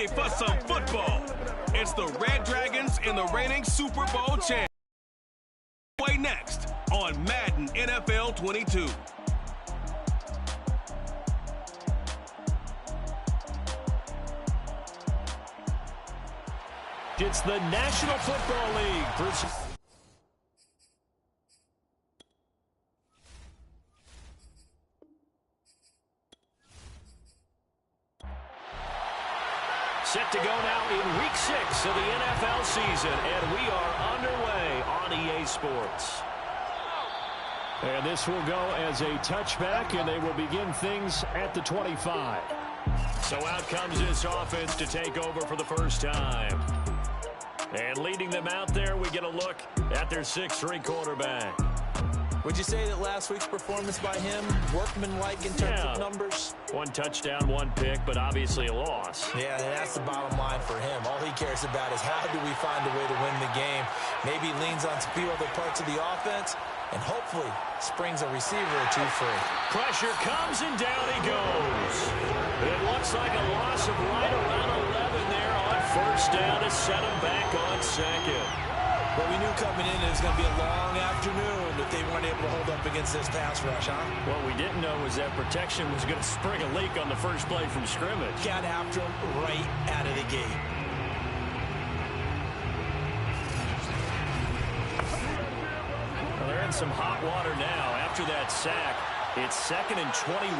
ready for some football. It's the Red Dragons and the reigning Super Bowl champs. Way next on Madden NFL 22. It's the National Football League. Set to go now in Week 6 of the NFL season, and we are underway on EA Sports. And this will go as a touchback, and they will begin things at the 25. So out comes this offense to take over for the first time. And leading them out there, we get a look at their 6'3" quarterback. Would you say that last week's performance by him, workmanlike in terms of numbers? 1 touchdown, 1 pick, but obviously a loss. Yeah, and that's the bottom line for him. All he cares about is how do we find a way to win the game. Maybe leans on a few other parts of the offense, and hopefully springs a receiver or two free. Pressure comes, and down he goes. It looks like a loss of right around 11 there on first down to set him back on second. But we knew coming in it was going to be a long afternoon if they weren't able to hold up against this pass rush, huh? What we didn't know was that protection was going to spring a leak on the first play from scrimmage. Got after him right out of the gate. Well, they're in some hot water now. After that sack, it's 2nd and 21.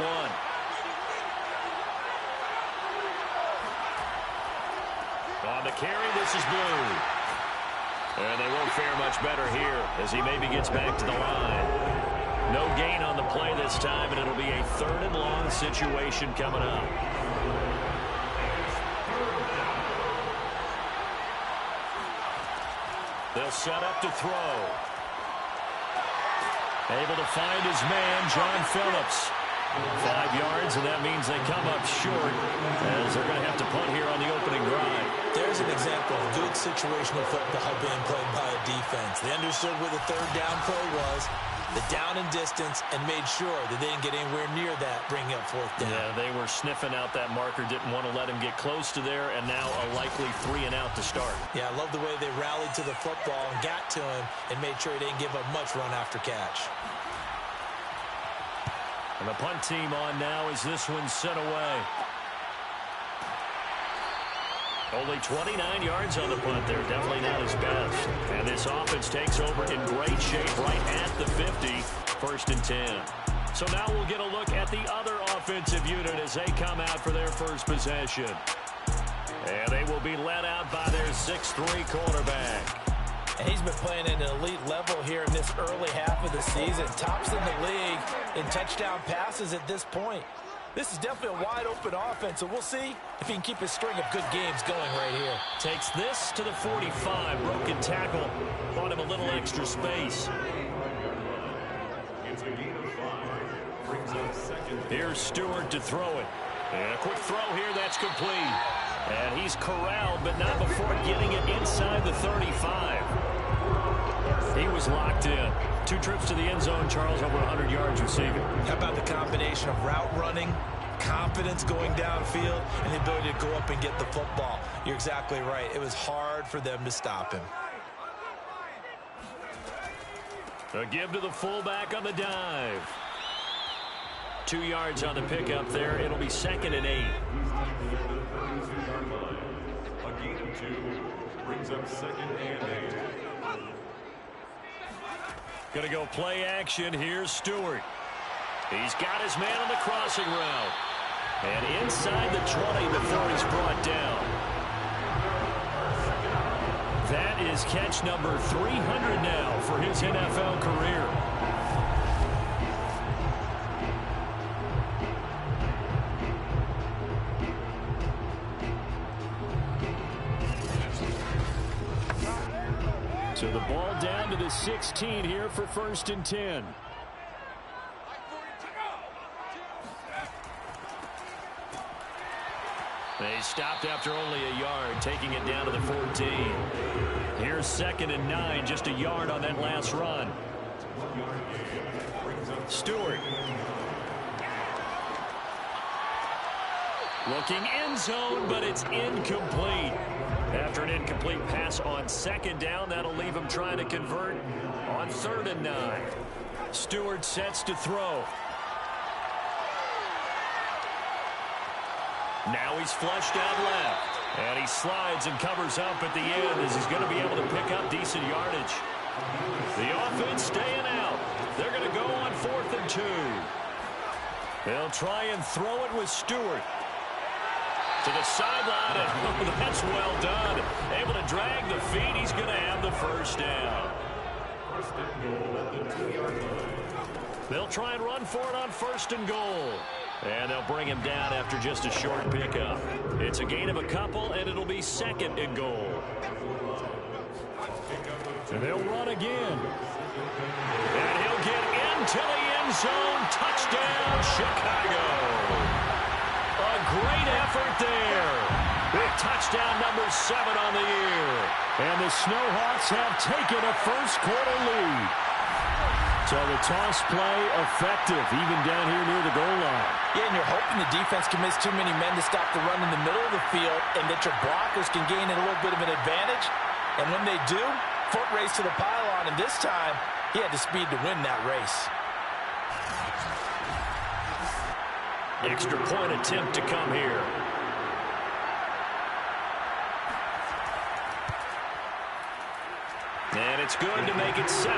On the carry, this is Blue. And they won't fare much better here as he maybe gets back to the line. No gain on the play this time, and it'll be a 3rd and long situation coming up. They'll set up to throw. Able to find his man, John Phillips. 5 yards, and that means they come up short as they're going to have to punt here on the opening drive. There's an example of good situational football being played by a defense. They understood where the 3rd down play was, the down and distance, and made sure that they didn't get anywhere near that, bringing up 4th down. Yeah, they were sniffing out that marker, didn't want to let him get close to there, and now a likely 3 and out to start. Yeah, I love the way they rallied to the football and got to him and made sure he didn't give up much run after catch. And the punt team on now as this one's sent away. Only 29 yards on the punt there. Definitely not his best. And this offense takes over in great shape right at the 50. 1st and 10. So now we'll get a look at the other offensive unit as they come out for their first possession. And they will be led out by their 6'3" quarterback. And he's been playing at an elite level here in this early half of the season. Tops in the league in touchdown passes at this point. This is definitely a wide-open offense, so we'll see if he can keep his string of good games going right here. Takes this to the 45. Broken tackle. Bought him a little extra space. Here's Stewart to throw it. And a quick throw here, that's complete. And he's corralled, but not before getting it inside the 35. He was locked in. 2 trips to the end zone, Charles, over 100 yards receiving. How about the combination of route running, confidence going downfield, and the ability to go up and get the football? You're exactly right. It was hard for them to stop him. A give to the fullback on the dive. 2 yards on the pickup there. It'll be 2nd and 8. A gain of 2 brings up 2nd and 8. Going to go play action. Here's Stewart. He's got his man on the crossing route. And inside the 20 before he's brought down. That is catch number 300 now for his NFL career. So the ball down to the 16 here for 1st and 10. They stopped after only a yard, taking it down to the 14. Here's 2nd and 9, just a yard on that last run. Stewart. Looking end zone, but it's incomplete. After an incomplete pass on second down, that'll leave him trying to convert on 3rd and 9. Stewart sets to throw. Now he's flushed out left. And he slides and covers up at the end as he's going to be able to pick up decent yardage. The offense staying out. They're going to go on 4th and 2. They'll try and throw it with Stewart. To the sideline, and oh, that's well done. Able to drag the feet. He's going to have the first down. They'll try and run for it on 1st and goal. And they'll bring him down after just a short pickup. It's a gain of a couple, and it'll be 2nd and goal. And they'll run again. And he'll get into the end zone. Touchdown, Chicago. A great effort there. With touchdown number 7 on the year. And the Snowhawks have taken a first-quarter lead. So the toss play effective, even down here near the goal line. Yeah, and you're hoping the defense commits too many men to stop the run in the middle of the field and that your blockers can gain a little bit of an advantage. And when they do, foot race to the pylon, and this time he had the speed to win that race. Extra point attempt to come here. And it's good to make it 7-0.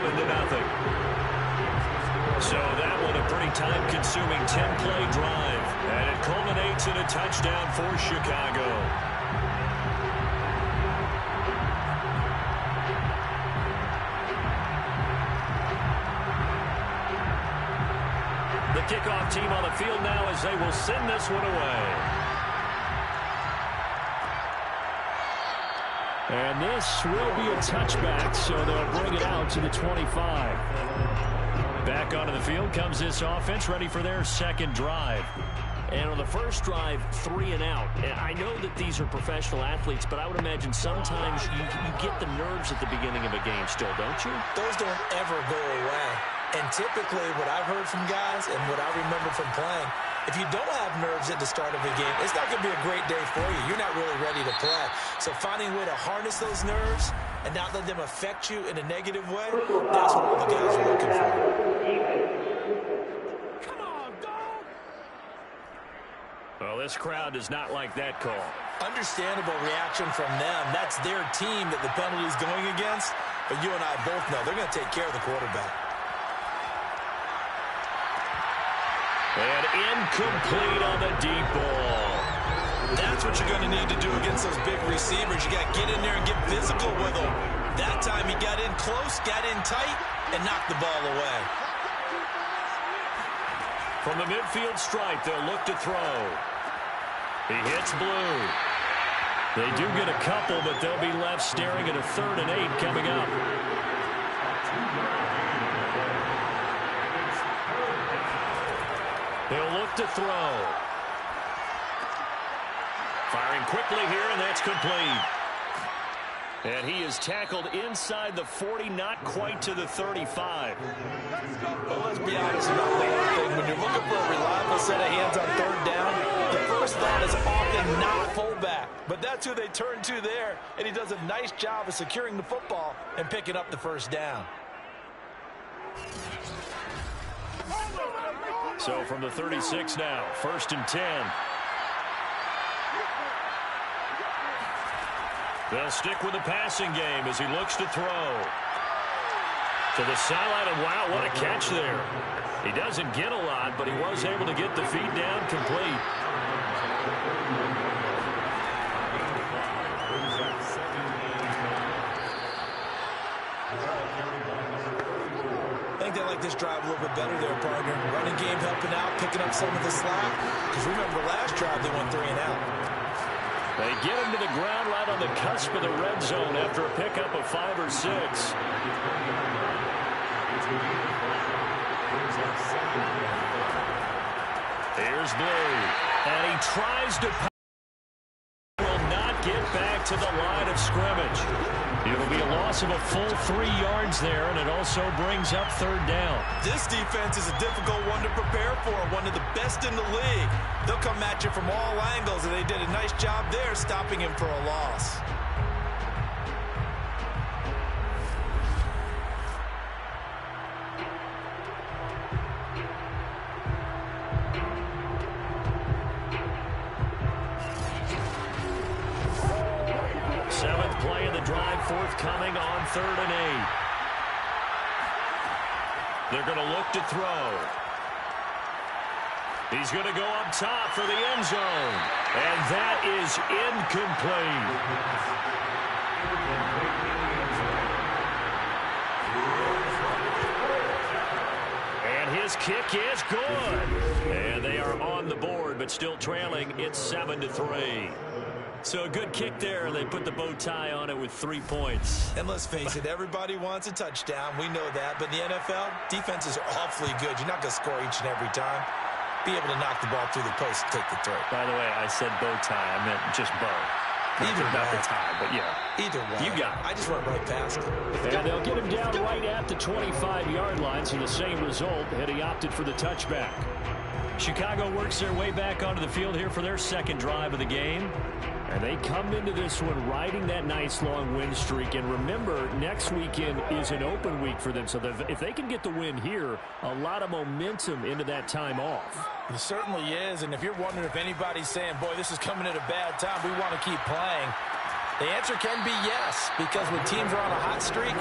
So that one a pretty time-consuming 10-play drive. And it culminates in a touchdown for Chicago. The kickoff team on the field now as they will send this one away. And this will be a touchback, so they'll bring it out to the 25. Back onto the field comes this offense, ready for their 2nd drive. And on the first drive, 3 and out. And I know that these are professional athletes, but I would imagine sometimes you get the nerves at the beginning of a game still, don't you? Those don't ever go away. And typically what I've heard from guys and what I remember from playing, if you don't have nerves at the start of a game, it's not going to be a great day for you. You're not really ready to play. So finding a way to harness those nerves and not let them affect you in a negative way, that's what all the guys are looking for. Come on, dog! Well, this crowd does not like that call. Understandable reaction from them. That's their team that the penalty's going against. But you and I both know they're going to take care of the quarterback. And incomplete on the deep ball. That's what you're going to need to do against those big receivers. You got to get in there and get physical with them. That time he got in close, got in tight, and knocked the ball away. From the midfield stripe, they'll look to throw. He hits blue. They do get a couple, but they'll be left staring at a 3rd and 8 coming up. They'll look to throw. Firing quickly here, and that's complete. And he is tackled inside the 40, not quite to the 35. Well, let's be honest about that thing. When you're looking for a reliable set of hands on 3rd down, the first thought is often not fullback. But that's who they turn to there, and he does a nice job of securing the football and picking up the first down. So from the 36 now, 1st and 10. They'll stick with the passing game as he looks to throw. To the sideline, and wow, what a catch there. He doesn't get a lot, but he was able to get the feet down complete. I think they like this drive a little bit better there, partner. Running game helping out, picking up some of the slack. Because remember, the last drive they went 3 and out. They get him to the ground right on the cusp of the red zone after a pickup of 5 or 6. Here's Blue. And he tries to will not get back to the line of scrimmage. It'll be a loss of a full 3 yards there, and it also brings up third down. This defense is a difficult one to prepare for, one of the best in the league. They'll come at you from all angles, and they did a nice job there stopping him for a loss. Seventh play of the drive forthcoming on 3rd and 8. They're going to look to throw. He's going to go up top for the end zone. And that is incomplete. And his kick is good. And they are on the board, but still trailing. It's 7-3. So a good kick there. They put the bow tie on it with 3 points. And let's face it, everybody wants a touchdown. We know that. But in the NFL, defenses are awfully good. You're not going to score each and every time. Be able to knock the ball through the post and take the throw. By the way, I said bow tie. I meant just bow. Not the tie, but yeah. Either way. You got it. I just went right past it. And they'll get him down right at the 25-yard line. So the same result, had he opted for the touchback. Chicago works their way back onto the field here for their second drive of the game. And they come into this one riding that nice long win streak. And remember, next weekend is an open week for them. So if they can get the win here, a lot of momentum into that time off. It certainly is. And if you're wondering if anybody's saying, boy, this is coming at a bad time, we want to keep playing, the answer can be yes, because when teams are on a hot streak,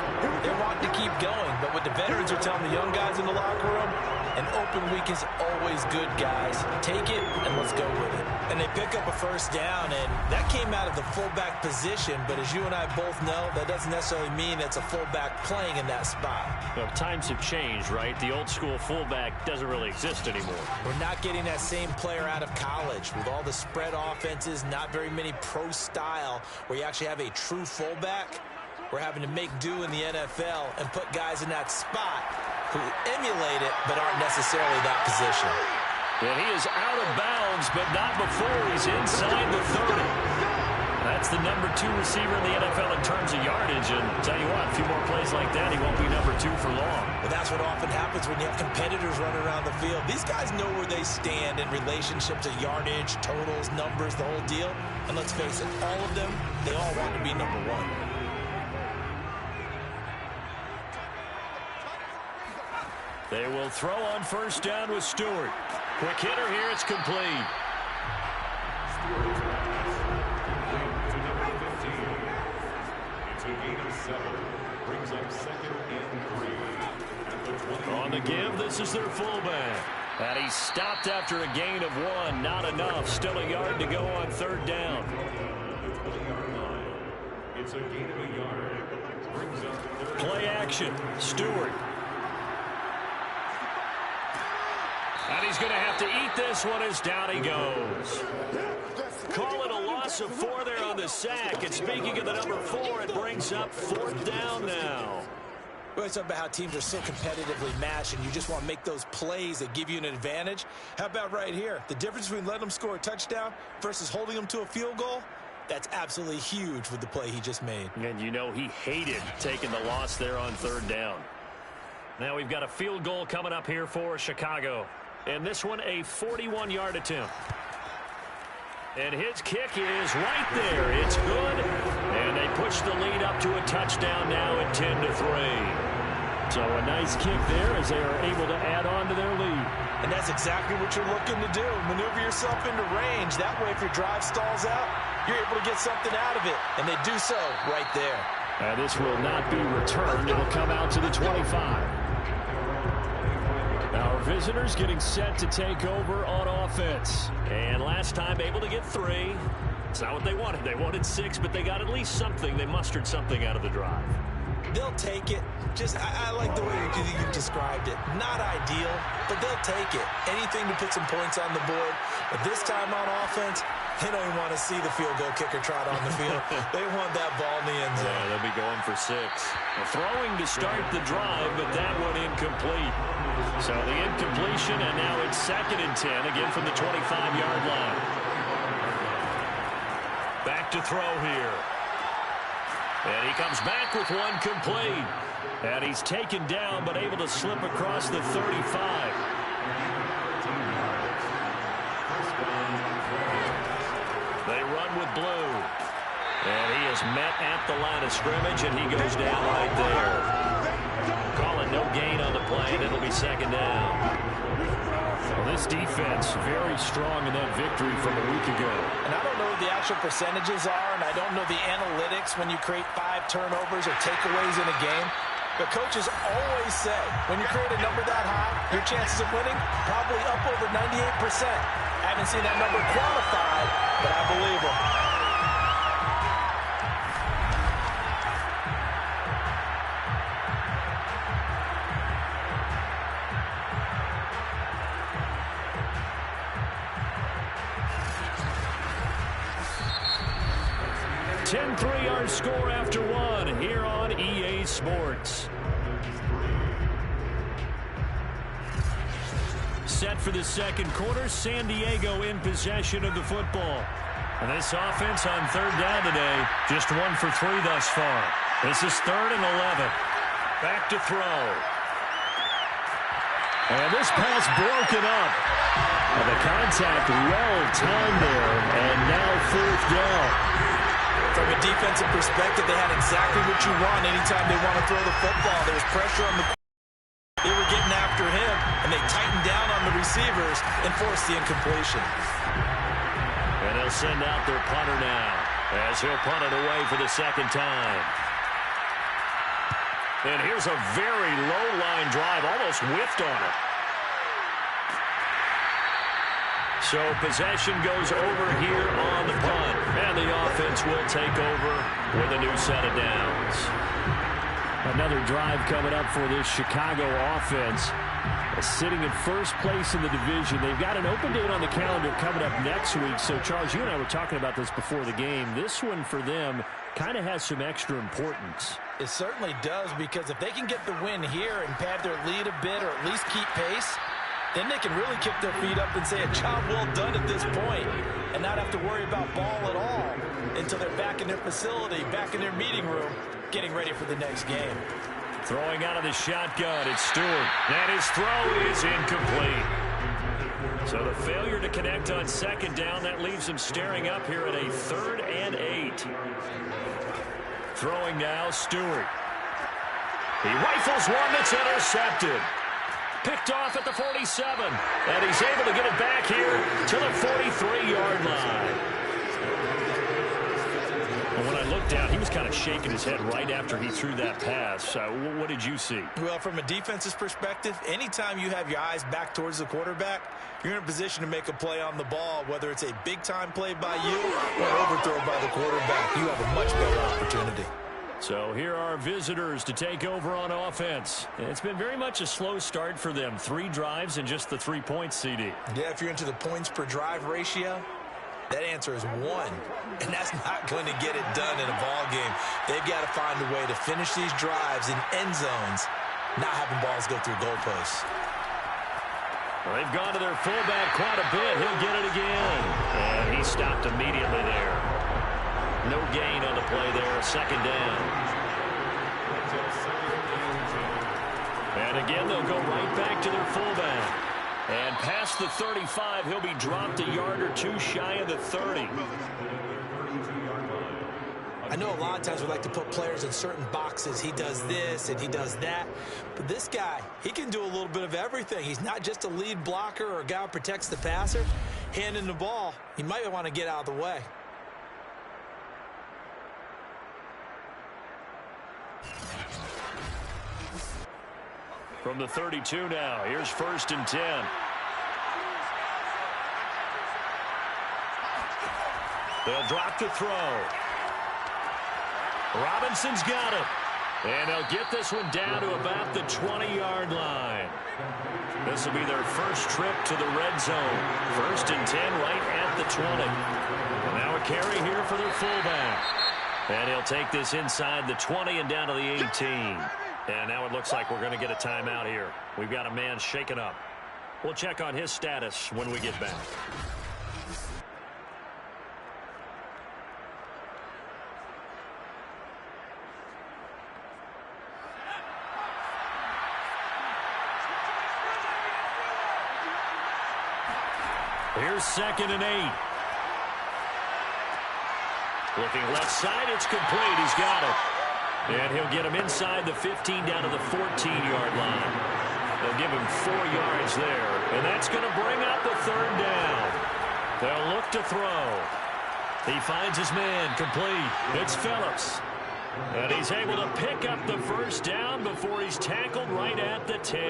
they want to keep going. But what the veterans are telling the young guys in the locker room, an open week is always good, guys. Take it, and let's go with it. And they pick up a first down, and that came out of the fullback position. But as you and I both know, that doesn't necessarily mean it's a fullback playing in that spot. Well, times have changed, right? The old school fullback doesn't really exist anymore. We're not getting that same player out of college. With all the spread offenses, not very many pro style, where you actually have a true fullback. We're having to make do in the NFL and put guys in that spot who emulate it but aren't necessarily that position. And he is out of bounds, but not before he's inside the 30. That's the number 2 receiver in the NFL in terms of yardage. And tell you what, a few more plays like that, he won't be number 2 for long. Well, that's what often happens when you have competitors running around the field. These guys know where they stand in relationship to yardage, totals, numbers, the whole deal. And let's face it, all of them, they all want to be number 1. They will throw on first down with Stewart. Quick hitter here, it's complete. It's a gain of 7. Brings up 2nd and 3. On the give, this is their fullback. And he stopped after a gain of 1. Not enough. Still a yard to go on third down. It's a gain of a yard. Brings up third. Play action. Stewart. And he's going to have to eat this one as down he goes. Call it a loss of 4 there on the sack. And speaking of the number 4, it brings up 4th down now. We always talk about how teams are so competitively matched and you just want to make those plays that give you an advantage. How about right here? The difference between letting them score a touchdown versus holding them to a field goal, that's absolutely huge with the play he just made. And you know he hated taking the loss there on third down. Now we've got a field goal coming up here for Chicago. And this one a 41-yard attempt. And his kick is right there. It's good. And they push the lead up to a touchdown now at 10-3. So a nice kick there as they are able to add on to their lead. And that's exactly what you're looking to do. Maneuver yourself into range. That way if your drive stalls out, you're able to get something out of it. And they do so right there. And this will not be returned. It'll come out to the 25. Our visitors getting set to take over on offense. And last time able to get 3. It's not what they wanted. They wanted 6, but they got at least something. They mustered something out of the drive. They'll take it. Just, I like the way you described it. Not ideal, but they'll take it. Anything to put some points on the board. But this time on offense, they don't even want to see the field goal kicker trot on the field. They want that ball in the end zone. Yeah, they'll be going for 6. Well, throwing to start the drive, but that one incomplete. So the incompletion, and now it's 2nd and 10, again from the 25-yard line. Back to throw here. And he comes back with one complete. And he's taken down but able to slip across the 35. They run with blue. And he is met at the line of scrimmage, and he goes down right there. Calling no gain on the play, and it'll be second down. Well, this defense very strong in that victory from a week ago. And I don't know what the actual percentages are, and I don't know the analytics when you create 5 turnovers or takeaways in a game. But coaches always say, when you create a number that high, your chances of winning probably up over 98%. I haven't seen that number quantified, but I believe them. 10-3 our score after one here on EA Sports. Set for the second quarter, San Diego in possession of the football. And this offense on third down today, just 1 for 3 thus far. This is 3rd and 11. Back to throw. And this pass broken up. And the contact well timed there, and now 4th down. From a defensive perspective, they had exactly what you want anytime they want to throw the football. There was pressure on the they were getting after him, and they tightened down on the receivers and forced the incompletion. And they'll send out their punter now as he'll punt it away for the second time. And here's a very low-line drive, almost whiffed on it. So possession goes over here on the punt, and the offense will take over with a new set of downs. Another drive coming up for this Chicago offense. Sitting in first place in the division. They've got an open date on the calendar coming up next week. So, Charles, you and I were talking about this before the game. This one for them kind of has some extra importance. It certainly does, because if they can get the win here and pad their lead a bit or at least keep pace, then they can really kick their feet up and say a job well done at this point and not have to worry about ball at all until they're back in their facility, back in their meeting room, getting ready for the next game. Throwing out of the shotgun, it's Stewart. And his throw is incomplete. So the failure to connect on second down, that leaves him staring up here at a 3rd and 8. Throwing now, Stewart. He rifles one that's intercepted. Picked off at the 47. And he's able to get it back here to the 43-yard line. And when I looked down, he was kind of shaking his head right after he threw that pass. What did you see? Well, from a defense's perspective, anytime you have your eyes back towards the quarterback, you're in a position to make a play on the ball, whether it's a big-time play by you or overthrow by the quarterback. You have a much better opportunity. So here are visitors to take over on offense. It's been very much a slow start for them. 3 drives and just the 3 points, CD. Yeah, if you're into the points per drive ratio, that answer is 1. And that's not going to get it done in a ball game. They've got to find a way to finish these drives in end zones, not having balls go through goalposts. Well, they've gone to their fullback quite a bit. He'll get it again. And he stopped immediately there. No gain on the play there. Second down. And again, they'll go right back to their fullback. And past the 35, he'll be dropped a yard or 2 shy of the 30. I know a lot of times we like to put players in certain boxes. He does this and he does that. But this guy, he can do a little bit of everything. He's not just a lead blocker or a guy who protects the passer. Handing the ball, he might want to get out of the way. From the 32 now, here's 1st and 10. They'll drop to throw. Robinson's got it. And they'll get this one down to about the 20-yard line. This will be their first trip to the red zone. 1st and 10 right at the 20. And now a carry here for their fullback. And he'll take this inside the 20 and down to the 18. And now it looks like we're going to get a timeout here. We've got a man shaken up. We'll check on his status when we get back. Here's 2nd and 8. Looking left side, it's complete. He's got it. And he'll get him inside the 15 down to the 14-yard line. They'll give him 4 yards there. And that's going to bring up the 3rd down. They'll look to throw. He finds his man, complete. It's Phillips. And he's able to pick up the 1st down before he's tackled right at the 10.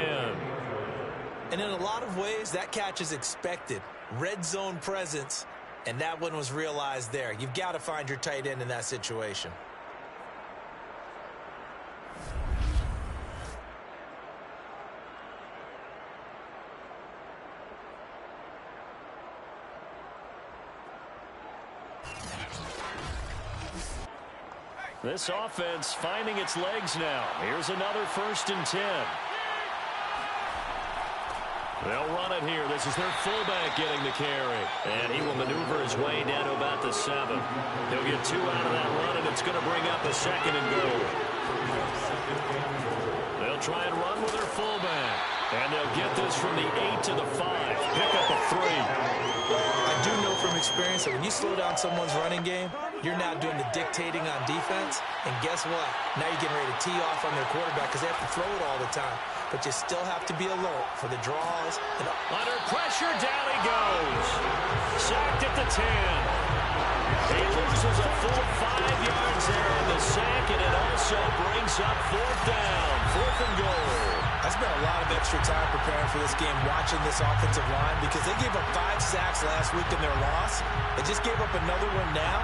And in a lot of ways, that catch is expected. Red zone presence, and that one was realized there. You've got to find your tight end in that situation. This offense finding its legs now. Here's another 1st and 10. They'll run it here. This is their fullback getting the carry. And he will maneuver his way down to about the 7. He'll get 2 out of that run, and it's going to bring up a 2nd and goal. They'll try and run with their fullback. And they'll get this from the 8 to the 5. Pick up a 3. I do know from experience that when you slow down someone's running game, you're now doing the dictating on defense. And guess what? Now you're getting ready to tee off on their quarterback because they have to throw it all the time. But you still have to be alert for the draws. And under pressure, down he goes. Sacked at the 10. He loses a full 5 yards there on the sack, and it also brings up 4th down. 4th and goal. I spent a lot of extra time preparing for this game, watching this offensive line, because they gave up 5 sacks last week in their loss. They just gave up another one now.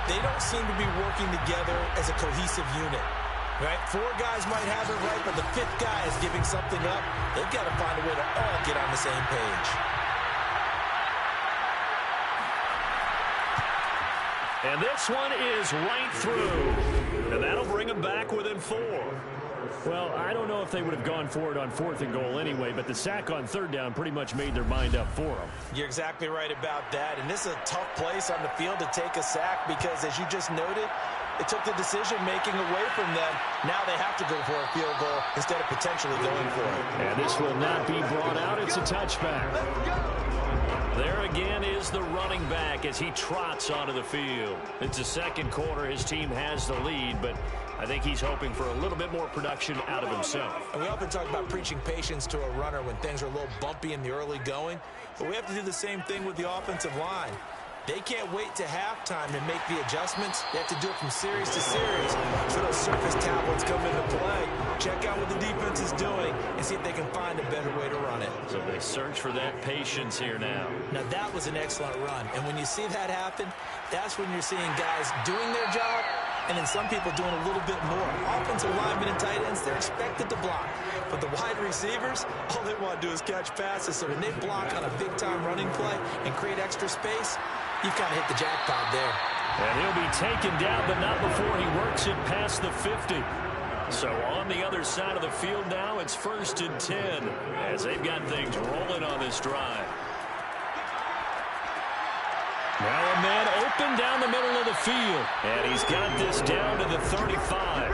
They don't seem to be working together as a cohesive unit. Right? 4 guys might have it right, but the 5th guy is giving something up. They've got to find a way to all get on the same page. And this one is right through. And that'll bring them back within 4. Well, I don't know if they would have gone for it on 4th and goal anyway, but the sack on 3rd down pretty much made their mind up for them. You're exactly right about that. And this is a tough place on the field to take a sack because, as you just noted, it took the decision-making away from them. Now they have to go for a field goal instead of potentially going for it. And this will not be brought out. It's a touchback. There again is the running back as he trots onto the field. It's the 2nd quarter. His team has the lead, but I think he's hoping for a little bit more production out of himself. And we often talk about preaching patience to a runner when things are a little bumpy in the early going, but we have to do the same thing with the offensive line. They can't wait to halftime to make the adjustments. They have to do it from series to series. So those surface tablets come into play. Check out what the defense is doing and see if they can find a better way to run it. So they search for that patience here now. Now that was an excellent run. And when you see that happen, that's when you're seeing guys doing their job and then some people doing a little bit more. Offensive linemen and tight ends, they're expected to block. But the wide receivers, all they want to do is catch passes. So when they block on a big-time running play and create extra space, you've kind of hit the jackpot there. And he'll be taken down, but not before he works it past the 50. So on the other side of the field now, it's 1st and 10 as they've got things rolling on this drive. Now a man open down the middle of the field. And he's got this down to the 35.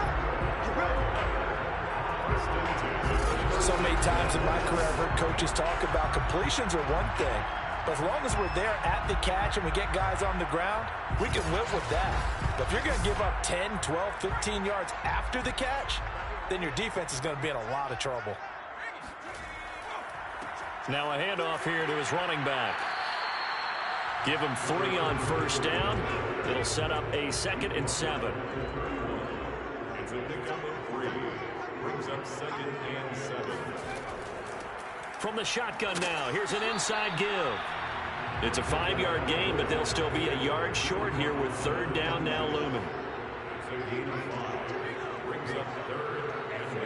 So many times in my career, I've heard coaches talk about completions are one thing. But as long as we're there at the catch and we get guys on the ground, we can live with that. But if you're going to give up 10, 12, 15 yards after the catch, then your defense is going to be in a lot of trouble. Now a handoff here to his running back. Give him 3 on 1st down. It'll set up a 2nd and 7. It's a pickup of 3. Brings up 2nd and 7. From the shotgun now, here's an inside give. It's a 5-yard gain, but they'll still be a yard short here with 3rd down now looming. It's a gain of 5. Brings up 3rd and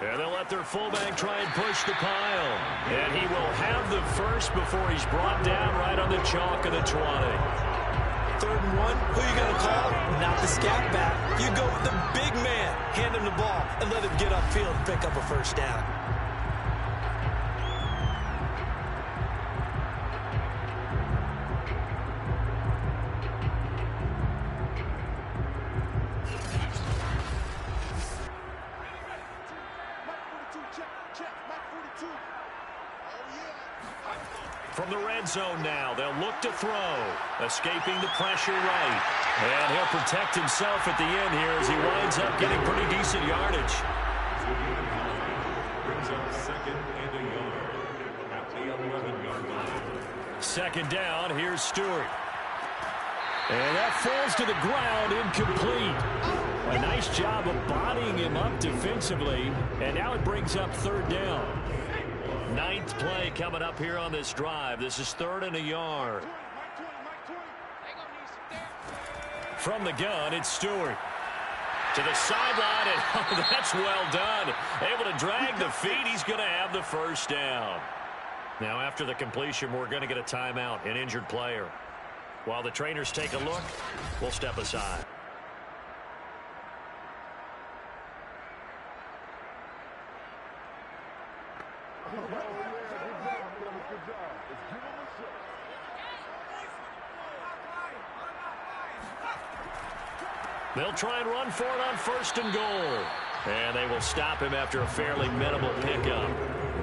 1. And they'll let their fullback try and push the pile. And he will have the first before he's brought down right on the chalk of the 20. 3rd and 1, who are you going to call? Not the scat back. You go with the big man, hand him the ball, and let him get upfield and pick up a 1st down. from the red zone now. They'll look to throw. Escaping the pressure right. And he'll protect himself at the end here as he winds up getting pretty decent yardage. Brings up second and a yard at the 11-yard line. Second down, here's Stewart. And that falls to the ground, incomplete. A nice job of bodying him up defensively. And now it brings up third down. Ninth play coming up here on this drive. This is 3rd and a yard. From the gun, it's Stewart. To the sideline, and oh, that's well done. Able to drag the feet. He's going to have the first down. Now, after the completion, we're going to get a timeout, an injured player. While the trainers take a look, we'll step aside. They'll try and run for it on 1st and goal. And they will stop him after a fairly minimal pickup.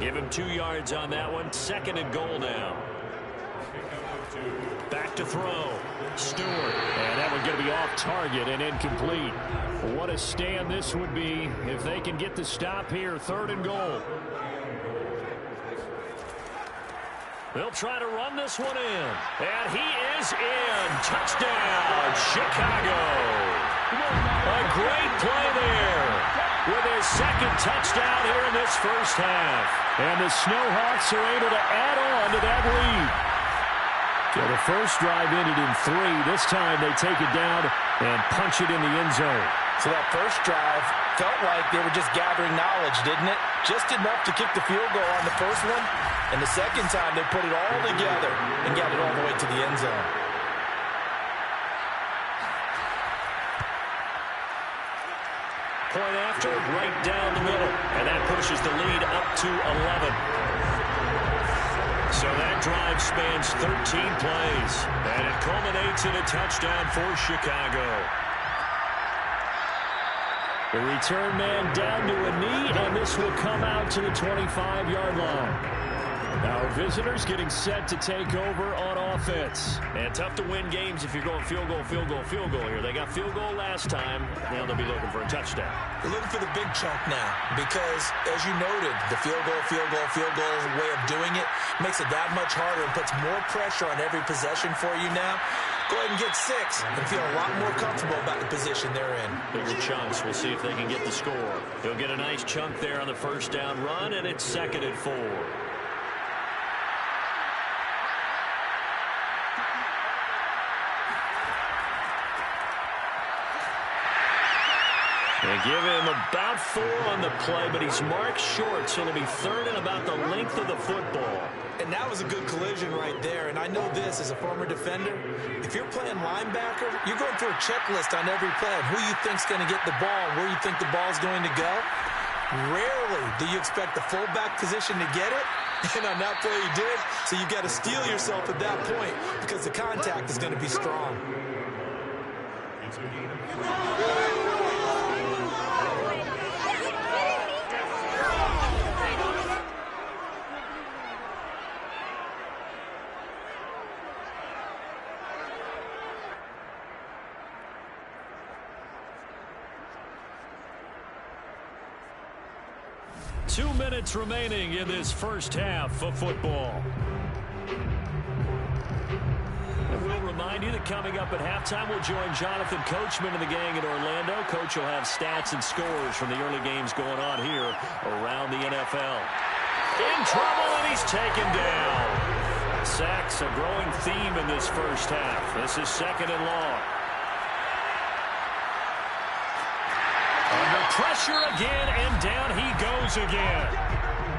Give him 2 yards on that one. 2nd and goal now. Back to throw. Stewart. And that one going to be off target and incomplete. What a stand this would be if they can get the stop here. 3rd and goal. They'll try to run this one in. And he is in. Touchdown, Chicago. A great play there with his 2nd touchdown here in this first half. And the Snowhawks are able to add on to that lead. So the first drive ended in 3. This time they take it down and punch it in the end zone. So that first drive felt like they were just gathering knowledge, didn't it? Just enough to kick the field goal on the first one. And the second time they put it all together and got it all the way to the end zone. Point after, right down the middle. And that pushes the lead up to 11. So that drive spans 13 plays. And it culminates in a touchdown for Chicago. The return man down to a knee, and this will come out to the 25-yard line. Our visitors getting set to take over on offense. And tough to win games if you're going field goal, field goal, field goal here. They got field goal last time. Now they'll be looking for a touchdown. They're looking for the big chunk now because, as you noted, the field goal way of doing it makes it that much harder and puts more pressure on every possession for you now. Go ahead and get 6 and feel a lot more comfortable about the position they're in. Bigger chunks. We'll see if they can get the score. He'll get a nice chunk there on the first down run, and it's 2nd and 4. They give him about 4 on the play, but he's marked short, so it'll be 3rd and about the length of the football. And that was a good collision right there. And I know this as a former defender. If you're playing linebacker, you're going through a checklist on every play of who you think's going to get the ball and where you think the ball's going to go. Rarely do you expect the fullback position to get it. And on that play, he did. So you got to steel yourself at that point because the contact is going to be strong. It's a gain of 2 minutes remaining in this first half of football. And we'll remind you that coming up at halftime, we'll join Jonathan Coachman and the gang in Orlando. Coach will have stats and scores from the early games going on here around the NFL. In trouble, and he's taken down. Sacks, a growing theme in this first half. This is 2nd and long. Under pressure again, and down he goes again.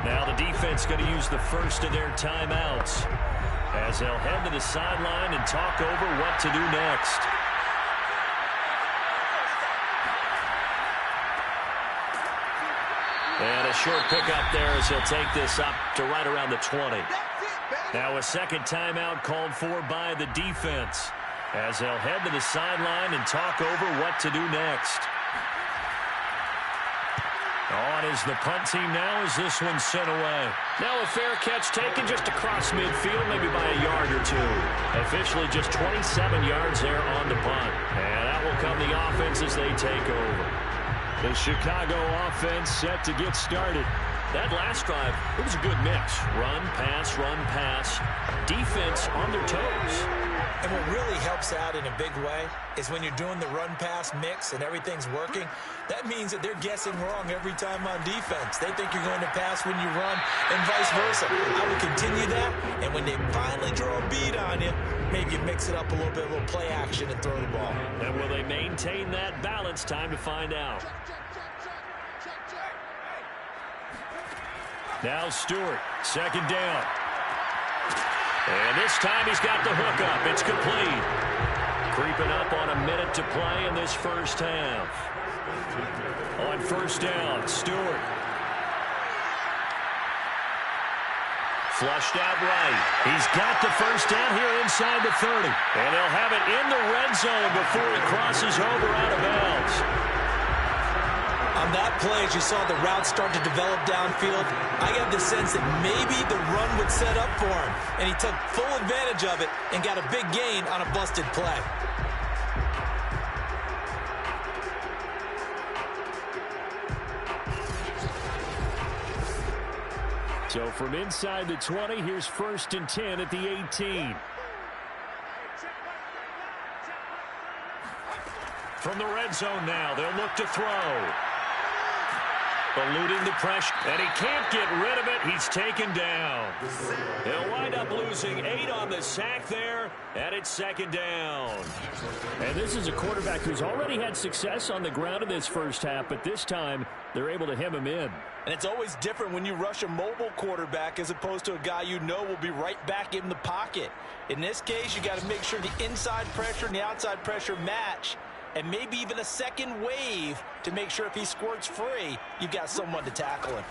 Now the defense going to use the first of their timeouts as they'll head to the sideline and talk over what to do next. And a short pickup there as he'll take this up to right around the 20. Now a second timeout called for by the defense as they'll head to the sideline and talk over what to do next. On is the punt team now as this one's sent away. Now a fair catch taken just across midfield, maybe by a yard or two. Officially just 27 yards there on the punt. And that will come the offense as they take over. The Chicago offense set to get started. That last drive, it was a good mix. Run, pass, defense on their toes. And what really helps out in a big way is when you're doing the run-pass mix and everything's working, that means that they're guessing wrong every time on defense. They think you're going to pass when you run and vice versa. I would continue that, and when they finally draw a bead on you, maybe you mix it up a little bit, a little play action and throw the ball. And will they maintain that balance? Time to find out. Now Stewart, second down. And this time he's got the hook up. It's complete. Creeping up on a minute to play in this first half. On first down, Stewart. Flushed out right. He's got the first down here inside the 30. And he'll have it in the red zone before he crosses over out of bounds. On that play, as you saw the route start to develop downfield, I got the sense that maybe the run would set up for him. And he took full advantage of it and got a big gain on a busted play. So from inside the 20, here's 1st and 10 at the 18. From the red zone now, they'll look to throw. Eluding the pressure, and he can't get rid of it. He's taken down. He'll wind up losing 8 on the sack there, and it's 2nd down. And this is a quarterback who's already had success on the ground in this first half, but this time they're able to hem him in. And it's always different when you rush a mobile quarterback as opposed to a guy you know will be right back in the pocket. In this case, you got to make sure the inside pressure and the outside pressure match, and maybe even a second wave to make sure if he squirts free, you've got someone to tackle him.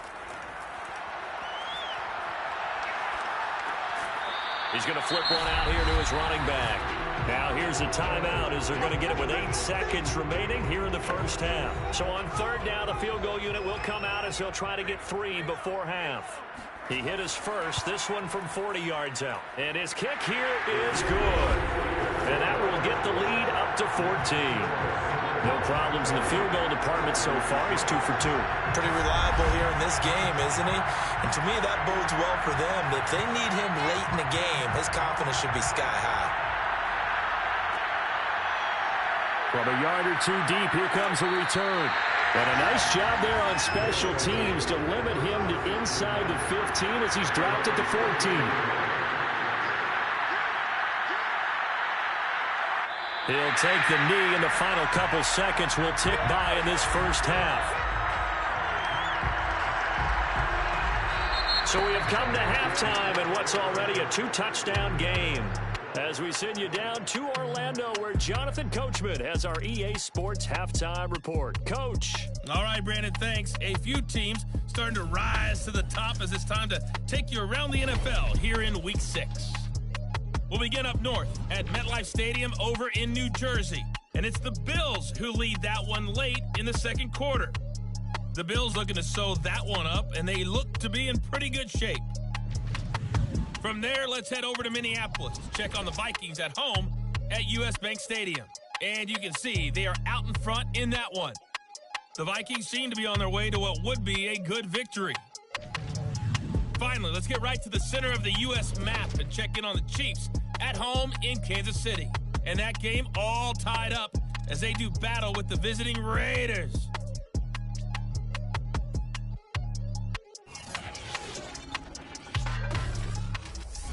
He's going to flip one out here to his running back. Now here's a timeout as they're going to get it with 8 seconds remaining here in the first half. So on 3rd down, the field goal unit will come out as they'll try to get 3 before half. He hit his first, this one from 40 yards out. And his kick here is good. And that will get the lead up to 14. No problems in the field goal department so far. He's 2 for 2. Pretty reliable here in this game, isn't he? And to me, that bodes well for them. If they need him late in the game, his confidence should be sky high. From a yard or 2 deep, here comes a return. And a nice job there on special teams to limit him to inside the 15 as he's dropped at the 14. He'll take the knee, and the final couple seconds will tick by in this first half. So we have come to halftime in what's already a 2-touchdown game. As we send you down to Orlando, where Jonathan Coachman has our EA Sports Halftime Report. Coach. All right, Brandon, thanks. A few teams starting to rise to the top as it's time to take you around the NFL here in Week 6. We'll begin up north at MetLife Stadium over in New Jersey. And it's the Bills who lead that one late in the second quarter. The Bills looking to sew that one up, and they look to be in pretty good shape. From there, let's head over to Minneapolis. Check on the Vikings at home at US Bank Stadium. And you can see they are out in front in that one. The Vikings seem to be on their way to what would be a good victory. Finally, let's get right to the center of the U.S. map and check in on the Chiefs at home in Kansas City. And that game all tied up as they do battle with the visiting Raiders.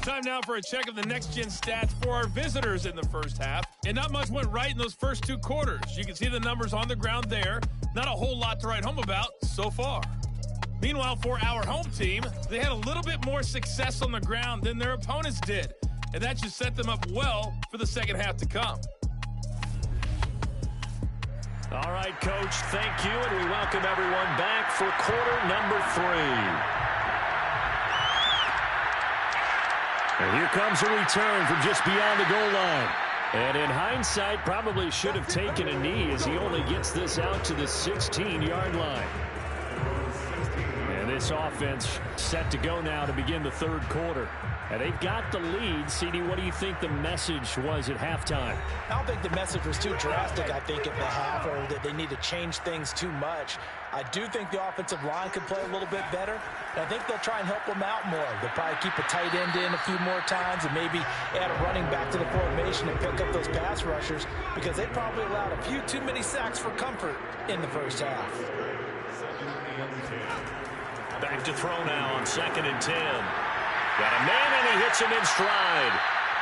Time now for a check of the next-gen stats for our visitors in the first half. And not much went right in those first 2 quarters. You can see the numbers on the ground there. Not a whole lot to write home about so far. Meanwhile, for our home team, they had a little bit more success on the ground than their opponents did. And that should set them up well for the second half to come. All right, Coach, thank you. And we welcome everyone back for quarter number 3. And here comes a return from just beyond the goal line. And in hindsight, probably should have taken a knee as he only gets this out to the 16-yard line. this offense set to go now to begin the third quarter. And they've got the lead. CD, what do you think the message was at halftime? I don't think the message was too drastic, I think, at the half, or that they need to change things too much. I do think the offensive line could play a little bit better. And I think they'll try and help them out more. They'll probably keep a tight end in a few more times and maybe add a running back to the formation and pick up those pass rushers, because they probably allowed a few too many sacks for comfort in the first half. Back to throw now on 2nd and 10. Got a man, and he hits him in stride.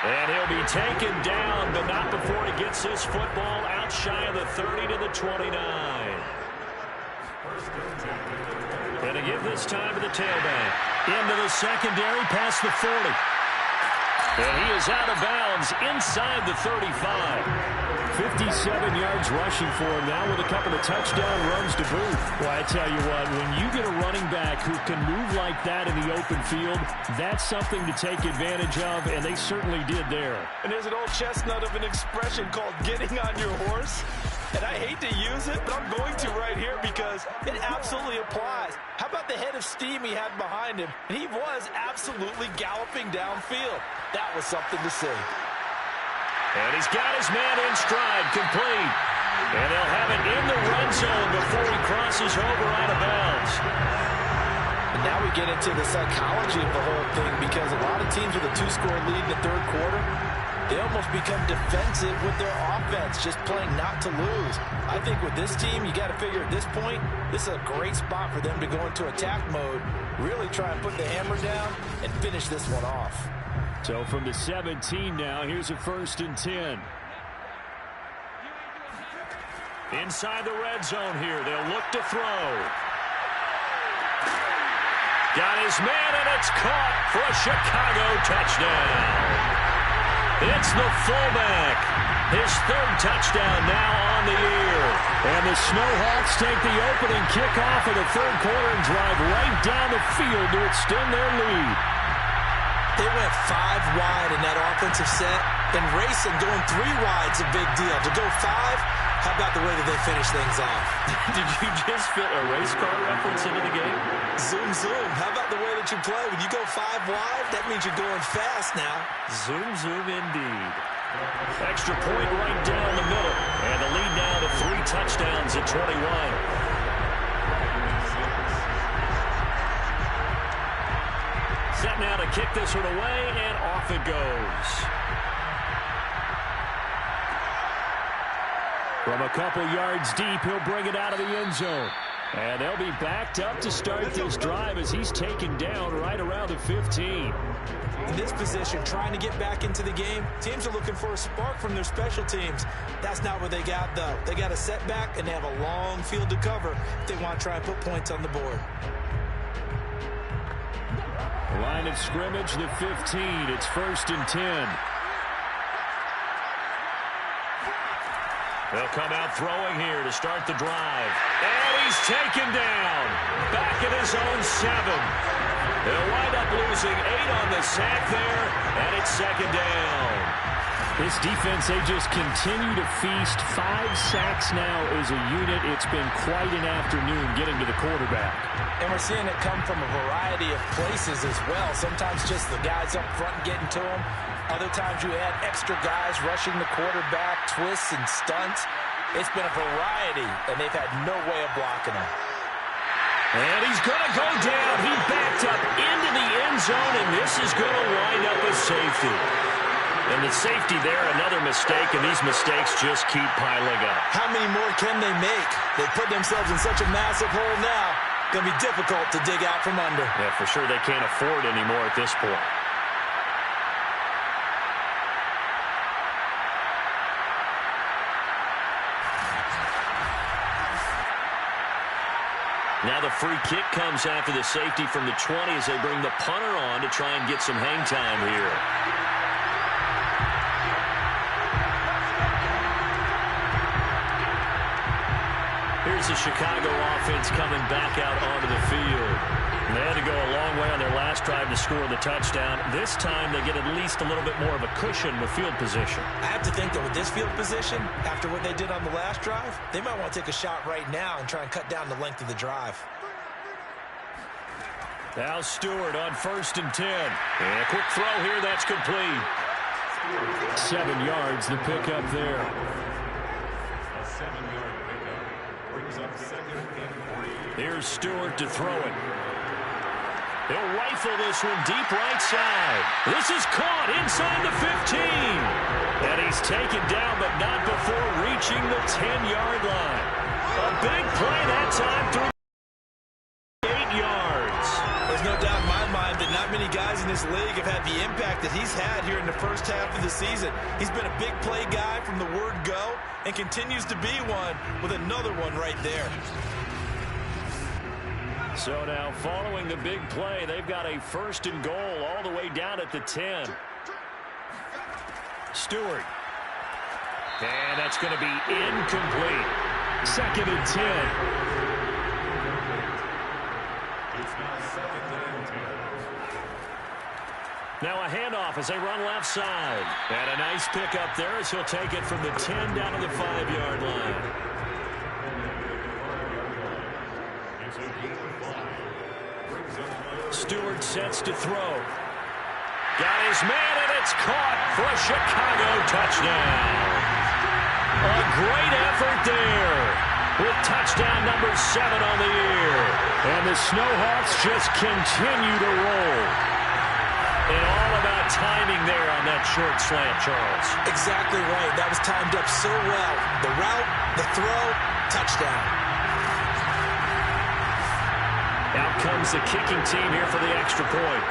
And he'll be taken down, but not before he gets this football out shy of the 30 to the 29. And to give this time to the tailback. Into the secondary, past the 40. And he is out of bounds inside the 35. 57 yards rushing for him now with a couple of touchdown runs to boot. Well, I tell you what, when you get a running back who can move like that in the open field, that's something to take advantage of, and they certainly did there. And there's an old chestnut of an expression called getting on your horse. And I hate to use it, but I'm going to right here because it absolutely applies. How about the head of steam he had behind him? And he was absolutely galloping downfield. That was something to see. And he's got his man in stride, complete. And they'll have it in the run zone before he crosses over out of bounds. And now we get into the psychology of the whole thing, because a lot of teams with a 2-score lead in the third quarter, they almost become defensive with their offense, just playing not to lose. I think with this team, you got to figure at this point, this is a great spot for them to go into attack mode, really try and put the hammer down and finish this one off. So from the 17 now, here's a 1st and 10. Inside the red zone here, they'll look to throw. Got his man, and it's caught for a Chicago touchdown. It's the fullback. His 3rd touchdown now on the year. And the Snowhawks take the opening kickoff of the third quarter and drive right down the field to extend their lead. They went 5 wide in that offensive set. And racing, going 3 wide's a big deal. To go 5, how about the way that they finish things off? Did you just fit a race car reference into the game? Zoom, zoom. How about the way that you play? When you go 5 wide, that means you're going fast now. Zoom, zoom indeed. Extra point right down the middle. And the lead now to 3 touchdowns at 21. Set now to kick this one away, and off it goes. From a couple yards deep, he'll bring it out of the end zone. And they'll be backed up to start this drive as he's taken down right around the 15. In this position, trying to get back into the game, teams are looking for a spark from their special teams. That's not what they got, though. They got a setback, and they have a long field to cover if they want to try and put points on the board. Line of scrimmage, the 15. It's 1st and 10. They'll come out throwing here to start the drive. And he's taken down. Back at his own 7. They'll wind up losing 8 on the sack there, and it's 2nd down. This defense, they just continue to feast. 5 sacks now as a unit. It's been quite an afternoon getting to the quarterback. And we're seeing it come from a variety of places as well. Sometimes just the guys up front getting to him. Other times you add extra guys rushing the quarterback, twists and stunts. It's been a variety, and they've had no way of blocking him. And he's going to go down. He backed up into the end zone, and this is going to wind up a safety. And the safety there, another mistake, and these mistakes just keep piling up. How many more can they make? They put themselves in such a massive hole now. Going to be difficult to dig out from under. Yeah, for sure they can't afford anymore at this point. Now the free kick comes after the safety from the 20 as they bring the punter on to try and get some hang time here. Here's the Chicago offense coming back out onto the field. And they had to go a long way on their last drive to score the touchdown. This time they get at least a little bit more of a cushion with field position. I have to think that with this field position, after what they did on the last drive, they might want to take a shot right now and try and cut down the length of the drive. Now Stewart on 1st and 10. And a quick throw here. That's complete. 7 yards, the pickup there. A 7-yard pickup brings up 2nd and 3. Here's Stewart to throw it. He'll rifle this one deep right side. This is caught inside the 15. And he's taken down, but not before reaching the 10-yard line. A big play that time through 8 yards. There's no doubt in my mind that not many guys in this league have had the impact that he's had here in the first half of the season. He's been a big play guy from the word go and continues to be one with another one right there. So now following the big play, they've got a 1st and goal all the way down at the 10. Stewart. And that's going to be incomplete. 2nd and 10. It's now 2nd and 10. Now a handoff as they run left side. And a nice pickup there as he'll take it from the 10 down to the 5-yard line. Stewart sets to throw. Got his man, and it's caught for a Chicago touchdown. A great effort there with touchdown number 7 on the year. And the Snowhawks just continue to roll. And all about timing there on that short slant, Charles. Exactly right. That was timed up so well. The route, the throw, touchdown. Out comes the kicking team here for the extra point.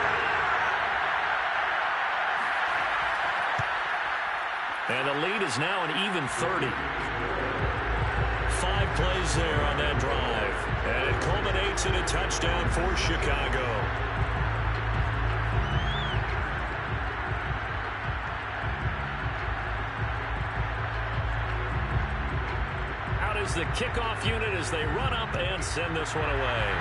And the lead is now an even 30. 5 plays there on that drive. And it culminates in a touchdown for Chicago. Out is the kickoff unit as they run up and send this one away.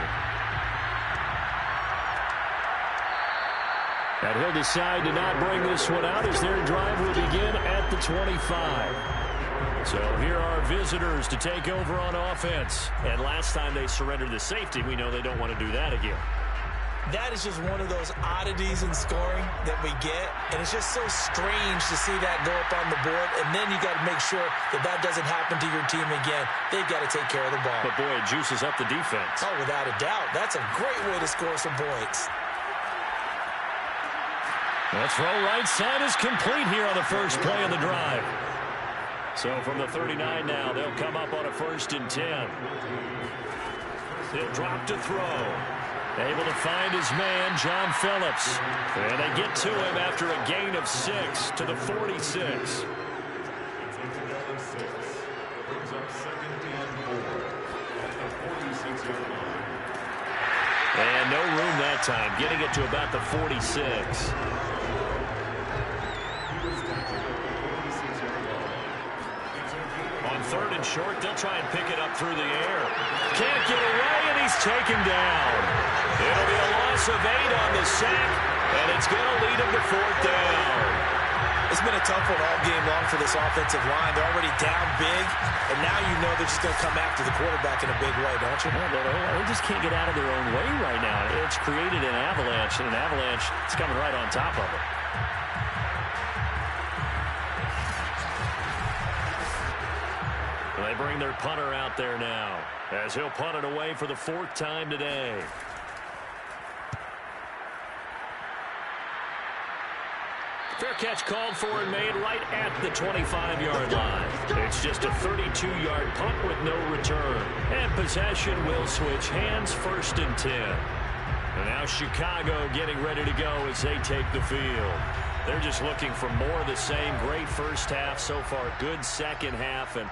And he'll decide to not bring this one out as their drive will begin at the 25. So here are visitors to take over on offense. And last time they surrendered the safety, we know they don't want to do that again. That is just one of those oddities in scoring that we get. And it's just so strange to see that go up on the board. And then you got to make sure that that doesn't happen to your team again. They've got to take care of the ball. But boy, it juices up the defense. Oh, without a doubt. That's a great way to score some points. The throw right side is complete here on the first play of the drive. So from the 39 now, they'll come up on a 1st and 10. He'll drop to throw. Able to find his man, John Phillips. And they get to him after a gain of 6 to the 46. And no room that time, getting it to about the 46. On 3rd and short, they'll try and pick it up through the air. Can't get away, and he's taken down. It'll be a loss of 8 on the sack, and it's going to lead him to 4th down. It's been a tough one all game long for this offensive line. They're already down big, and now you know they're just going to come after the quarterback in a big way, don't you? Well, they just can't get out of their own way right now. It's created an avalanche, and an avalanche is coming right on top of it. They bring their punter out there now as he'll punt it away for the 4th time today. Fair catch called for and made right at the 25-yard line. It's just a 32-yard punt with no return. And possession will switch hands, 1st and 10. And now Chicago getting ready to go as they take the field. They're just looking for more of the same. Great first half so far. Good second half. And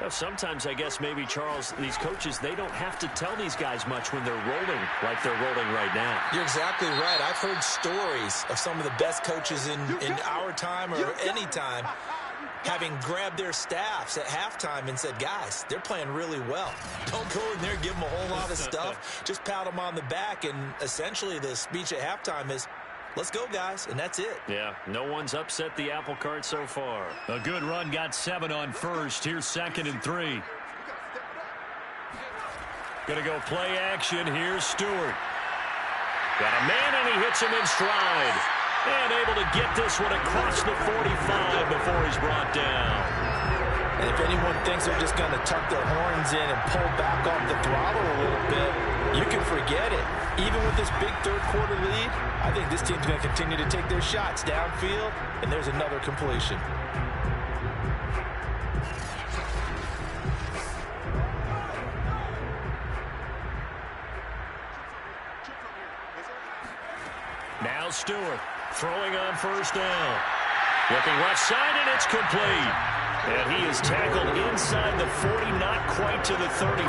sometimes, I guess, maybe, Charles, these coaches, they don't have to tell these guys much when they're rolling like they're rolling right now. You're exactly right. I've heard stories of some of the best coaches in our time or any time having grabbed their staffs at halftime and said, guys, they're playing really well. Don't go in there and give them a whole lot of stuff. Just pat them on the back. And essentially the speech at halftime is, let's go, guys, and that's it. Yeah, no one's upset the apple cart so far. A good run, got 7 on 1st. Here's 2nd and 3. Gonna go play action. Here's Stewart. Got a man, and he hits him in stride. And able to get this one across the 45 before he's brought down. And if anyone thinks they're just going to tuck their horns in and pull back off the throttle a little bit, you can forget it. Even with this big third-quarter lead, I think this team's going to continue to take their shots downfield, and there's another completion. Now Stewart throwing on first down. Looking left side, and it's complete. And he is tackled inside the 40, not quite to the 35.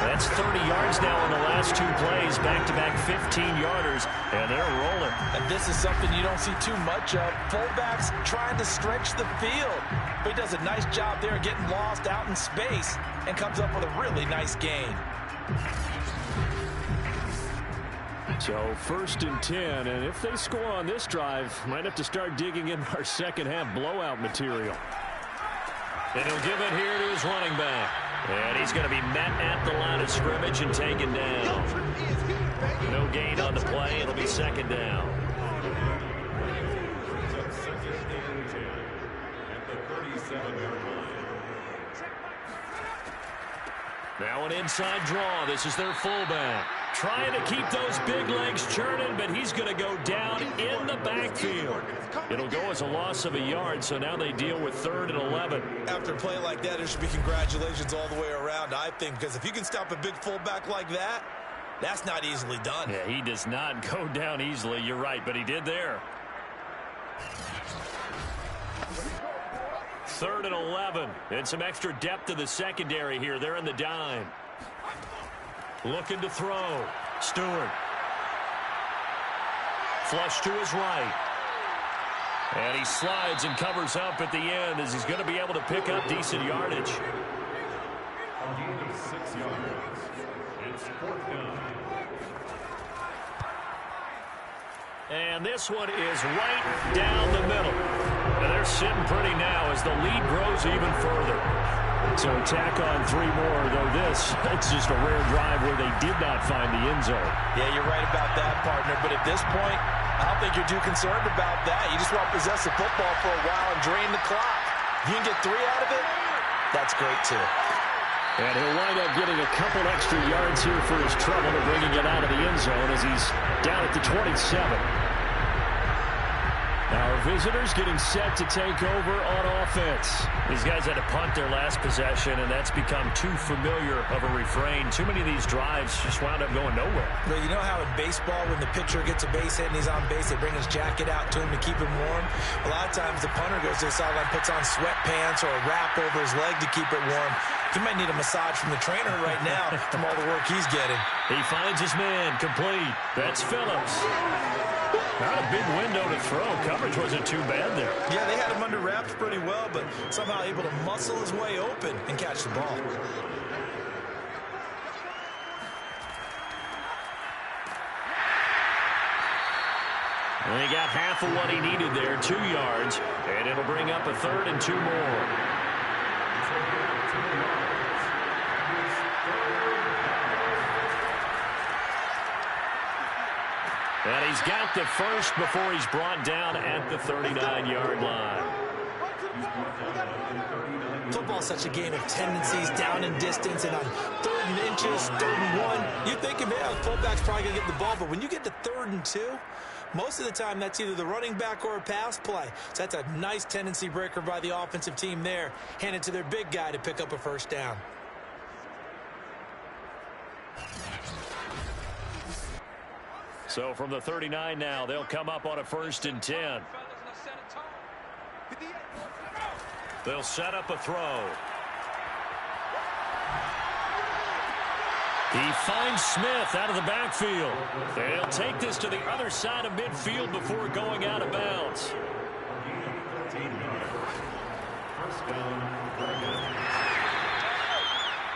That's 30 yards now in the last two plays, back-to-back 15-yarders, and they're rolling. And this is something you don't see too much of. Fullbacks trying to stretch the field. But he does a nice job there getting lost out in space and comes up with a really nice gain. So 1st and 10, and if they score on this drive, might have to start digging in our second-half blowout material. And he'll give it here to his running back. And he's going to be met at the line of scrimmage and taken down. No gain on the play. It'll be second down. Second and 10 at the 37-yard line. Now an inside draw. This is their fullback. Trying to keep those big legs churning, but he's going to go down in the backfield. It'll go as a loss of a yard, so now they deal with 3rd and 11. After a play like that, there should be congratulations all the way around, I think, because if you can stop a big fullback like that, that's not easily done. Yeah, he does not go down easily. You're right, but he did there. 3rd and 11, and some extra depth to the secondary here. They're in the dime. Looking to throw. Stewart. Flush to his right. And he slides and covers up at the end as he's going to be able to pick up decent yardage. A gain of 6 yards. It's 4th down. And this one is right down the middle. And they're sitting pretty now as the lead grows even further. So tack on 3 more, though it's just a rare drive where they did not find the end zone. Yeah, you're right about that, partner. But at this point, I don't think you're too concerned about that. You just want to possess the football for a while and drain the clock. If you can get 3 out of it, that's great, too. And he'll wind up getting a couple extra yards here for his trouble and bringing it out of the end zone as he's down at the 27. Our visitors getting set to take over on offense. These guys had to punt their last possession, and that's become too familiar of a refrain. Too many of these drives just wound up going nowhere. Well, you know how in baseball, when the pitcher gets a base hit and he's on base, they bring his jacket out to him to keep him warm? A lot of times the punter goes to the sideline, puts on sweatpants or a wrap over his leg to keep it warm. He might need a massage from the trainer right now from all the work he's getting. He finds his man, complete. That's Phillips. Not a big window to throw. Coverage wasn't too bad there. Yeah, they had him under wraps pretty well, but somehow able to muscle his way open and catch the ball. And he got half of what he needed there, 2 yards, and it'll bring up a 3rd and 2 more. And he's got the first before he's brought down at the 39-yard line. Football's such a game of tendencies, down in distance, and on 3rd and inches, 3rd and 1. You think, man, the fullback's probably going to get the ball, but when you get to 3rd and 2, most of the time that's either the running back or a pass play. So that's a nice tendency breaker by the offensive team there. Hand it to their big guy to pick up a first down. So from the 39 now, they'll come up on a 1st and 10. They'll set up a throw. He finds Smith out of the backfield. They'll take this to the other side of midfield before going out of bounds.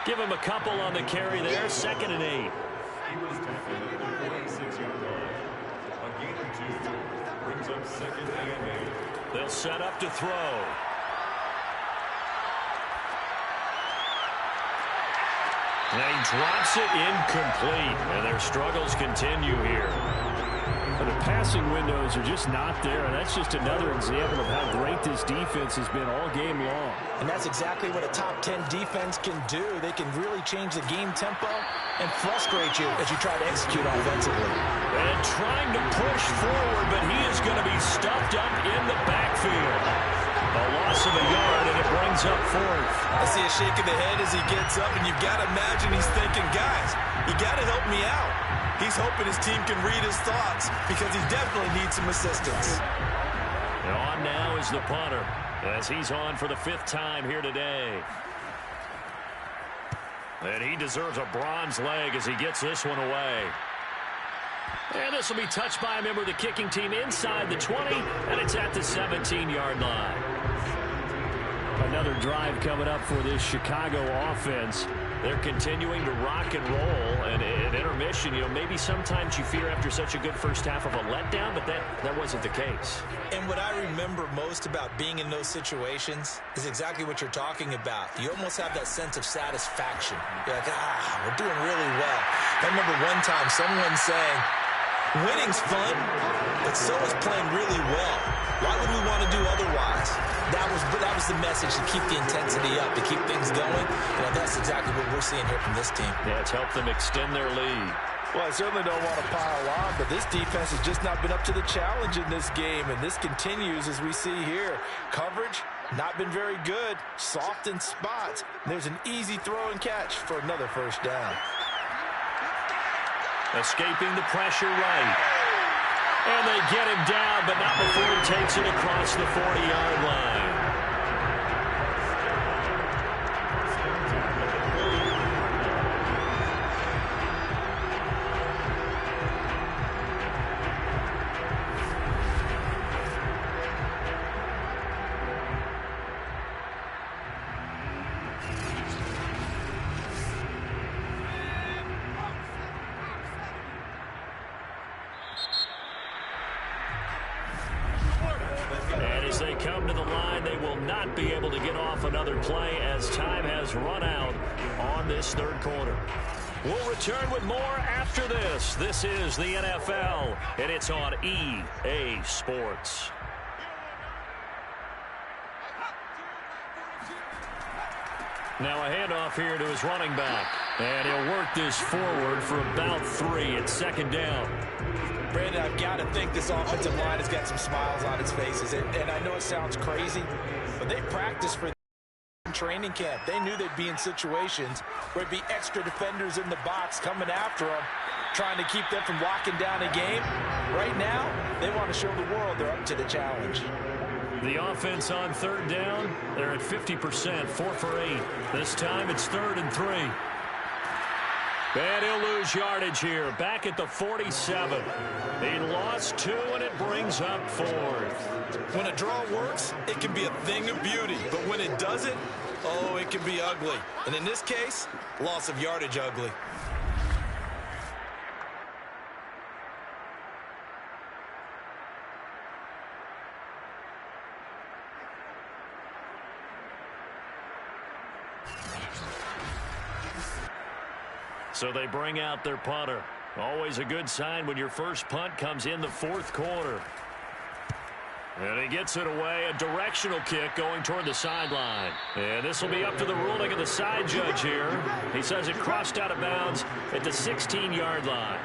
Give him a couple on the carry there. 2nd and 8. He was tackled at the 46-yard line. A gain of 2 brings up 2nd and 8. They'll set up to throw. And he drops it incomplete. And their struggles continue here. The passing windows are just not there, and that's just another example of how great this defense has been all game long. And that's exactly what a top 10 defense can do. They can really change the game tempo and frustrate you as you try to execute offensively. And trying to push forward, but he is going to be stuffed up in the backfield. A loss of a yard, and it brings up fourth. I see a shake of the head as he gets up, and you've got to imagine he's thinking, guys, you got to help me out. He's hoping his team can read his thoughts because he definitely needs some assistance. And on now is the punter as he's on for the 5th time here today. And he deserves a bronze leg as he gets this one away. And this will be touched by a member of the kicking team inside the 20, and it's at the 17-yard line. Another drive coming up for this Chicago offense. They're continuing to rock and roll, and at intermission, you know, maybe sometimes you fear after such a good first half of a letdown, but that wasn't the case. And what I remember most about being in those situations is exactly what you're talking about. You almost have that sense of satisfaction. You're like, we're doing really well. I remember one time someone saying, winning's fun, but so is playing really well. Why would we want to do otherwise? That was the message, to keep the intensity up, to keep things going. You know, that's exactly what we're seeing here from this team. Yeah, it's helped them extend their lead. Well, I certainly don't want to pile on, but this defense has just not been up to the challenge in this game, and this continues as we see here. Coverage, not been very good, soft in spots. There's an easy throw and catch for another first down. Escaping the pressure right. And they get him down, but not before he takes it across the 40-yard line. As they come to the line, they will not be able to get off another play as time has run out on this third quarter. We'll return with more after this. This is the NFL, and it's on EA Sports. Now a handoff here to his running back. And he'll work this forward for about 3. It's 2nd down. Brandon, I've got to think this offensive line has got some smiles on its faces. And I know it sounds crazy, but they practiced for training camp. They knew they'd be in situations where it'd be extra defenders in the box coming after them, trying to keep them from locking down a game. Right now, they want to show the world they're up to the challenge. The offense on 3rd down, they're at 50%, 4 for 8. This time it's 3rd and 3. And he'll lose yardage here, back at the 47. He lost 2, and it brings up 4th. When a draw works, it can be a thing of beauty. But when it doesn't, oh, it can be ugly. And in this case, loss of yardage ugly. So they bring out their punter. Always a good sign when your first punt comes in the 4th quarter. And he gets it away, a directional kick going toward the sideline. And this will be up to the ruling of the side judge here. He says it crossed out of bounds at the 16-yard line.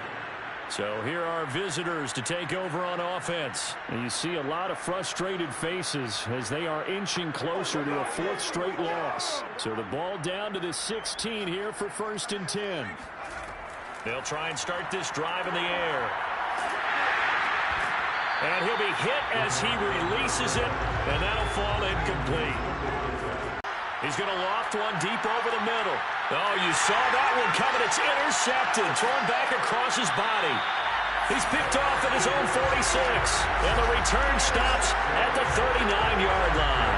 So here are visitors to take over on offense. And you see a lot of frustrated faces as they are inching closer to a 4th straight loss. So the ball down to the 16 here for 1st and 10. They'll try and start this drive in the air. And he'll be hit as he releases it, and that'll fall incomplete. He's going to loft one deep over the middle. Oh, you saw that one coming. It's intercepted, thrown back across his body. He's picked off at his own 46, and the return stops at the 39-yard line.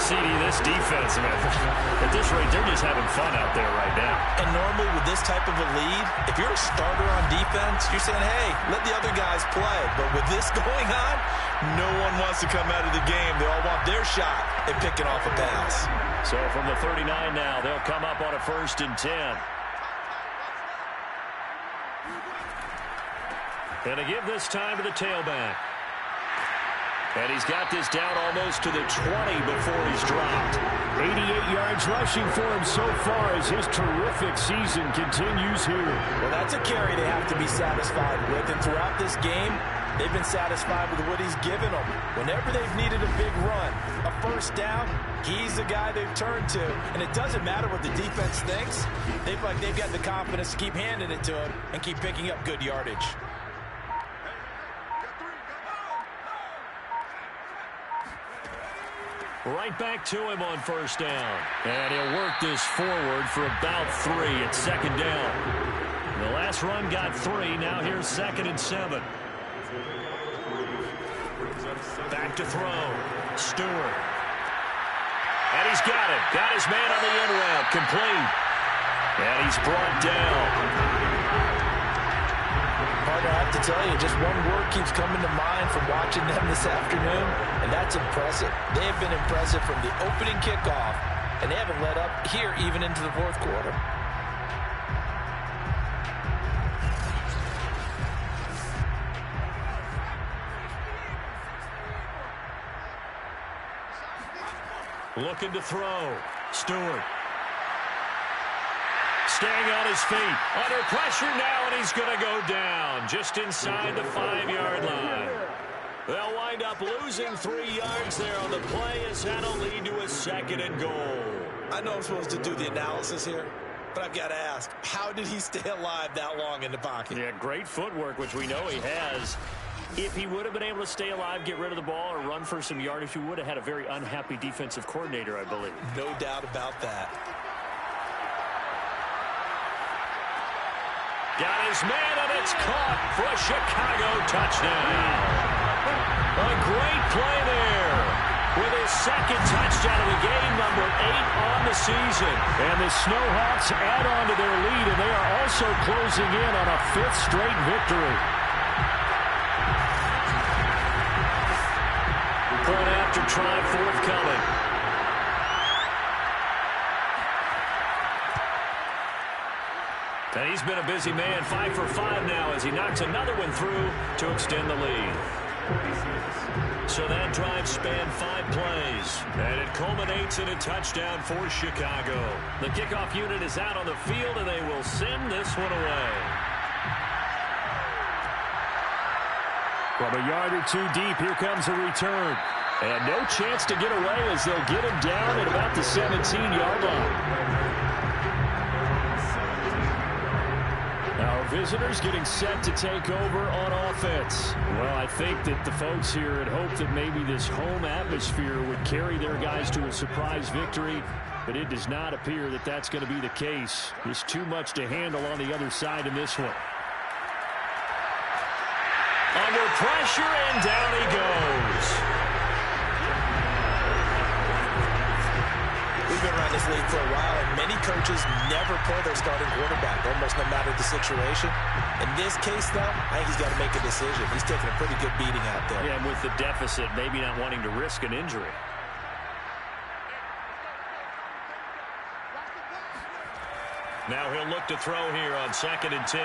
CD, this defense, man, at this rate, they're just having fun out there right now. And normally with this type of a lead, if you're a starter on defense, you're saying, hey, let the other guys play. But with this going on, no one wants to come out of the game. They all want their shot. in picking off a pass. So from the 39 now, they'll come up on a 1st and 10. And to give this time to the tailback. And he's got this down almost to the 20 before he's dropped. 88 yards rushing for him so far as his terrific season continues here. Well, that's a carry they have to be satisfied with. And throughout this game, they've been satisfied with what he's given them. Whenever they've needed a big run, a first down, he's the guy they've turned to. And it doesn't matter what the defense thinks. They've got the confidence to keep handing it to him and keep picking up good yardage. Right back to him on 1st down. And he'll work this forward for about 3 at 2nd down. The last run got 3. Now here's 2nd and 7. Back to throw. Stewart. And he's got it. Got his man on the end route. Complete. And he's brought down. Partner, I have to tell you, just one word keeps coming to mind from watching them this afternoon, and that's impressive. They have been impressive from the opening kickoff, and they haven't let up here even into the 4th quarter. Looking to throw. Stewart. Staying on his feet. Under pressure now, and he's going to go down just inside the 5-yard line. They'll wind up losing 3 yards there on the play as that'll lead to a 2nd and goal. I know I'm supposed to do the analysis here, but I've got to ask, how did he stay alive that long in the pocket? Yeah, great footwork, which we know he has. If he would have been able to stay alive, get rid of the ball, or run for some yardage, he would have had a very unhappy defensive coordinator, I believe. No doubt about that. Got his man, and it's caught for a Chicago touchdown. A great play there with his 2nd touchdown of the game, number 8 on the season. And the Snowhawks add on to their lead, and they are also closing in on a 5th straight victory. Point after try forthcoming. And he's been a busy man, 5 for 5 now as he knocks another one through to extend the lead. So that drive spanned 5 plays, and it culminates in a touchdown for Chicago. The kickoff unit is out on the field, and they will send this one away. From a yard or 2 deep, here comes a return. And no chance to get away as they'll get him down at about the 17-yard line. Our visitors getting set to take over on offense. Well, I think that the folks here had hoped that maybe this home atmosphere would carry their guys to a surprise victory, but it does not appear that that's going to be the case. There's too much to handle on the other side in this one. Under pressure, and down he goes. We've been around this league for a while, and many coaches never play their starting quarterback, almost no matter the situation. In this case, though, I think he's got to make a decision. He's taking a pretty good beating out there. Yeah, and with the deficit, maybe not wanting to risk an injury. Now he'll look to throw here on 2nd and 10.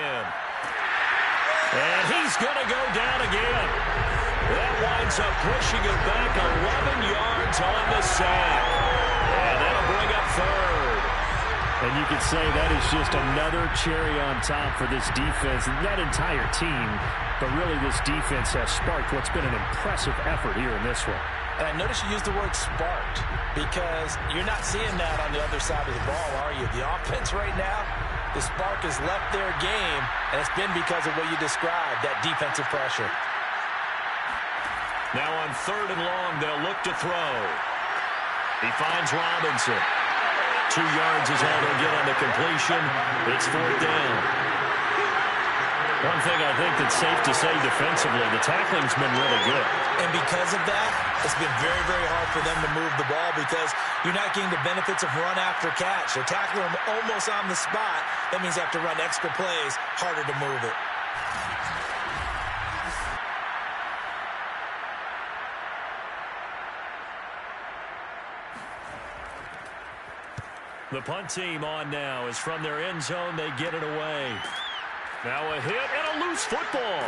And he's going to go down again. That winds up pushing him back 11 yards on the sack. And that'll bring up 3rd. And you could say that is just another cherry on top for this defense, that entire team. But really, this defense has sparked what's been an impressive effort here in this one. And I notice you use the word sparked because you're not seeing that on the other side of the ball, are you? The offense right now, the spark has left their game, and it's been because of what you described, that defensive pressure. Now on 3rd and long, they'll look to throw. He finds Robinson. 2 yards is all they'll get on the completion. It's 4th down. One thing I think that's safe to say defensively, the tackling's been really good. And because of that, it's been very, very hard for them to move the ball because you're not getting the benefits of run after catch. They're tackling them almost on the spot. That means they have to run extra plays, harder to move it. The punt team on now is from their end zone. They get it away. Now a hit and a loose football.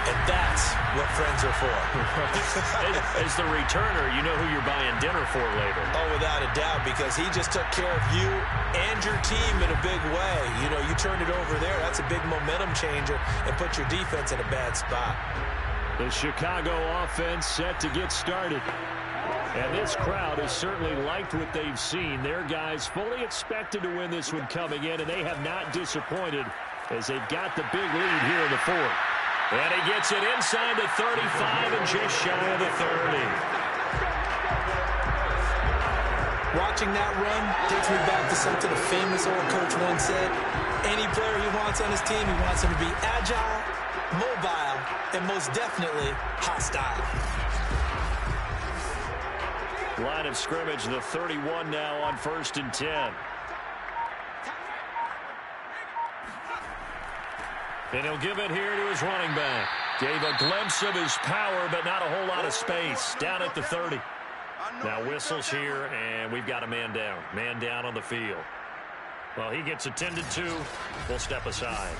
And that's what friends are for. As the returner, you know who you're buying dinner for later. Oh, without a doubt, because he just took care of you and your team in a big way. You know, you turned it over there. That's a big momentum changer and put your defense in a bad spot. The Chicago offense set to get started. And this crowd has certainly liked what they've seen. Their guys fully expected to win this one coming in, and they have not disappointed as they've got the big lead here in the fourth. And he gets it inside the 35 and just shy of the 30. Watching that run takes me back to something a famous old coach once said. Any player he wants on his team, he wants him to be agile, mobile, and most definitely hostile. Line of scrimmage, the 31 now on 1st and 10. And he'll give it here to his running back. Gave a glimpse of his power, but not a whole lot of space. Down at the 30. Now whistles here, and we've got a man down. Man down on the field. Well, he gets attended to. We'll step aside.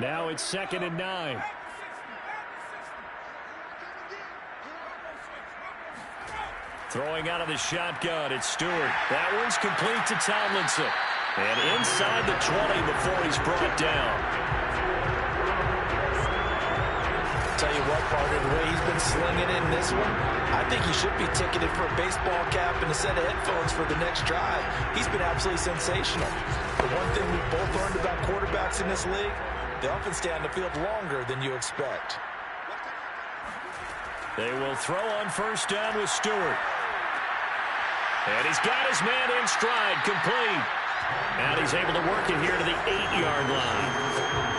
Now it's 2nd and 9. Throwing out of the shotgun, it's Stewart. That one's complete to Tomlinson. And inside the 20 before he's brought down. Tell you what, partner, the way he's been slinging in this one, I think he should be ticketed for a baseball cap and a set of headphones for the next drive. He's been absolutely sensational. The one thing we've both learned about quarterbacks in this league, they often stay on the field longer than you expect. They will throw on 1st down with Stewart. And he's got his man in stride, complete. And he's able to work it here to the 8-yard line.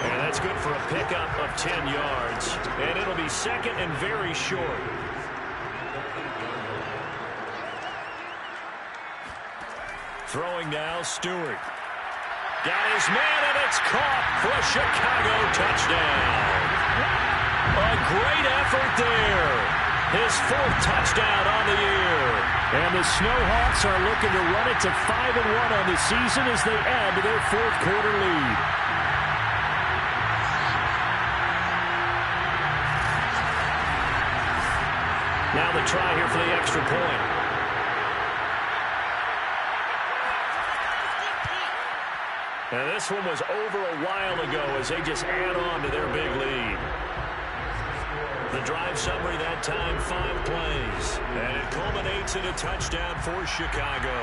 And that's good for a pickup of 10 yards. And it'll be 2nd and very short. Throwing now, Stewart. Got his man, and it's caught for a Chicago touchdown. A great effort there. His 4th touchdown on the year. And the Snowhawks are looking to run it to 5-1 on the season as they add to their 4th quarter lead. Now the try here for the extra point. And this one was over a while ago as they just add on to their big lead. The drive summary that time, 5 plays. And it culminates in a touchdown for Chicago.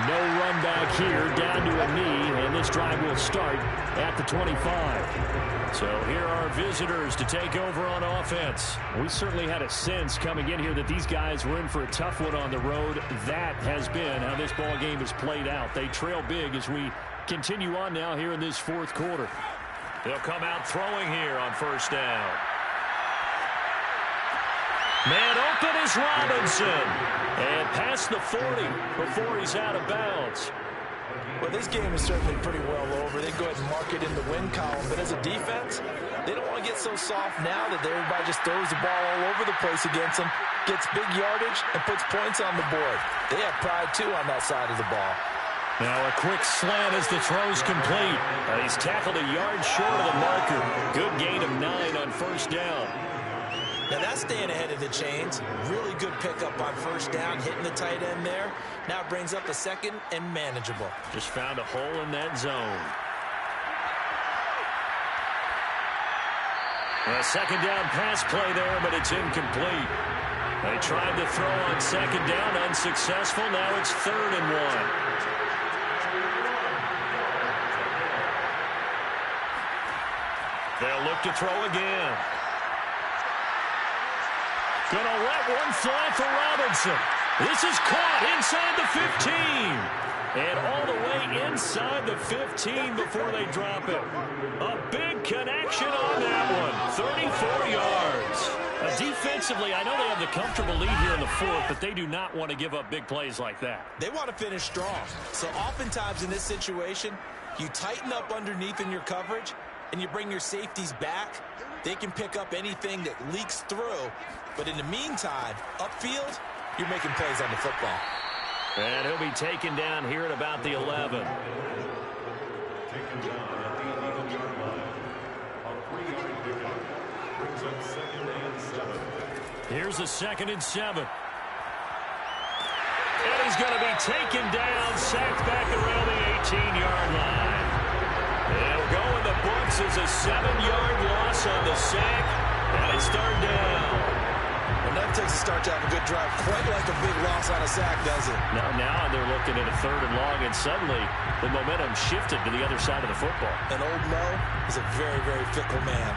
No run back here, down to a knee, and this drive will start at the 25. So here are visitors to take over on offense. We certainly had a sense coming in here that these guys were in for a tough one on the road. That has been how this ball game has played out. They trail big as we continue on now here in this 4th quarter. They'll come out throwing here on 1st down. Man open is Robinson. And past the 40 before he's out of bounds. Well, this game is certainly pretty well over. They go ahead and mark it in the win column. But as a defense, they don't want to get so soft now that everybody just throws the ball all over the place against them, gets big yardage, and puts points on the board. They have pride, too, on that side of the ball. Now a quick slant as the throw's complete. He's tackled a yard short of the marker. Good gain of 9 on 1st down. Now that's staying ahead of the chains. Really good pickup on 1st down, hitting the tight end there. Now it brings up a 2nd and manageable. Just found a hole in that zone. A 2nd down pass play there, but it's incomplete. They tried to throw on 2nd down, unsuccessful. Now it's 3rd and 1. They'll look to throw again. Gonna let one fly for Robinson. This is caught inside the 15. And all the way inside the 15 before they drop it. A big connection on that one. 34 yards. Defensively, I know they have the comfortable lead here in the fourth, but they do not want to give up big plays like that. They want to finish strong. So oftentimes in this situation, you tighten up underneath in your coverage, and you bring your safeties back. They can pick up anything that leaks through. But in the meantime, upfield, you're making plays on the football. And he'll be taken down here at about the 11. Taken down at the 11-yard line. A 3-yard pickup brings up 2nd and 7. Here's a 2nd and 7. And he's going to be taken down, sacked back around the 18-yard line. It'll go in the books as a 7-yard loss on the sack, and it's 3rd down. Well, that takes a start to have a good drive, quite like a big loss on a sack, does it? Now they're looking at a 3rd and long, and suddenly the momentum shifted to the other side of the football. And old Mo is a very, very fickle man.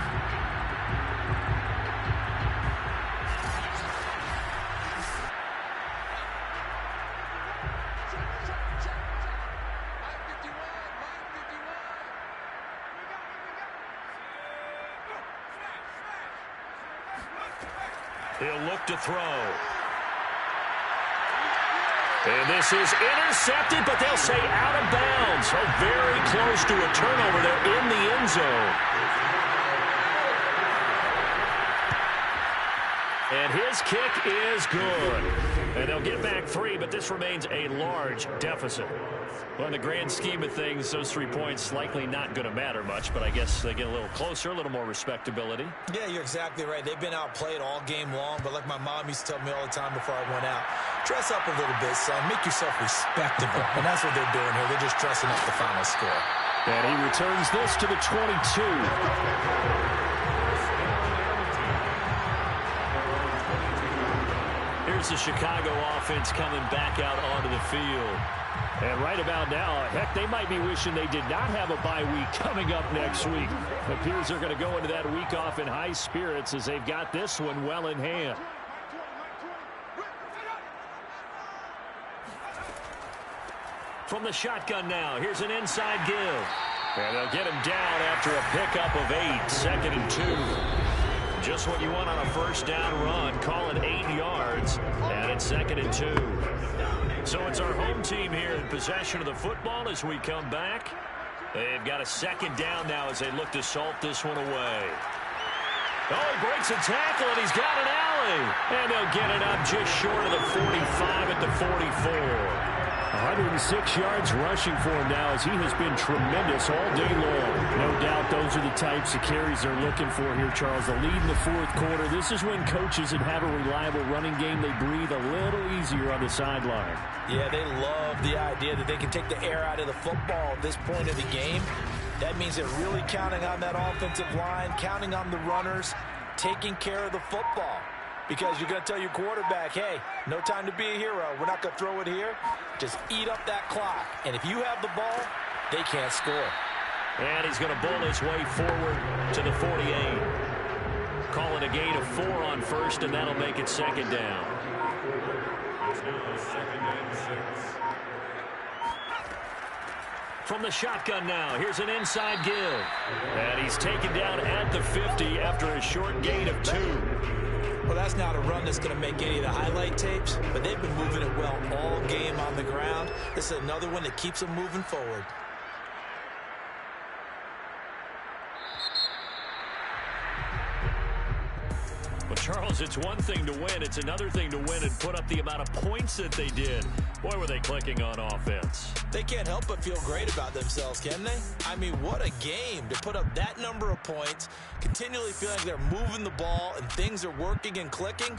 He'll look to throw. And this is intercepted, but they'll say out of bounds. So very close to a turnover there in the end zone. And his kick is good. And they'll get back 3, but this remains a large deficit. Well, in the grand scheme of things, those 3 points likely not going to matter much, but I guess they get a little closer, a little more respectability. Yeah, you're exactly right. They've been outplayed all game long, but like my mom used to tell me all the time before I went out, dress up a little bit, son. Make yourself respectable. And that's what they're doing here. They're just dressing up the final score. And he returns this to the 22. Here's the Chicago offense coming back out onto the field. And right about now, heck, they might be wishing they did not have a bye week coming up next week. It appears they're going to go into that week off in high spirits as they've got this one well in hand. From the shotgun now, here's an inside give. And they'll get him down after a pickup of 8, 2nd and 2. Just what you want on a first down run. Call it 8 yards, and it's 2nd and 2. So it's our home team here in possession of the football as we come back. They've got a 2nd down now as they look to salt this one away. Oh, he breaks a tackle, and he's got an alley. And they'll get it up just short of the 45 at the 44. 106 yards rushing for him now as he has been tremendous all day long. No doubt those are the types of carries they're looking for here, Charles. The lead in the 4th quarter. This is when coaches that have a reliable running game, they breathe a little easier on the sideline. Yeah, they love the idea that they can take the air out of the football at this point of the game. That means they're really counting on that offensive line, counting on the runners, taking care of the football. Because you're going to tell your quarterback, hey, no time to be a hero. We're not going to throw it here. Just eat up that clock. And if you have the ball, they can't score. And he's going to bull his way forward to the 48. Call it a gain of 4 on first, and that'll make it 2nd down. It's now 2nd and 6. From the shotgun now, here's an inside give. And he's taken down at the 50 after a short gain of 2. Well, that's not a run that's going to make any of the highlight tapes, but they've been moving it well all game on the ground. This is another one that keeps them moving forward. Well, Charles, it's one thing to win. It's another thing to win and put up the amount of points that they did. Boy, were they clicking on offense. They can't help but feel great about themselves, can they? I mean, what a game to put up that number of points, continually feeling like they're moving the ball and things are working and clicking.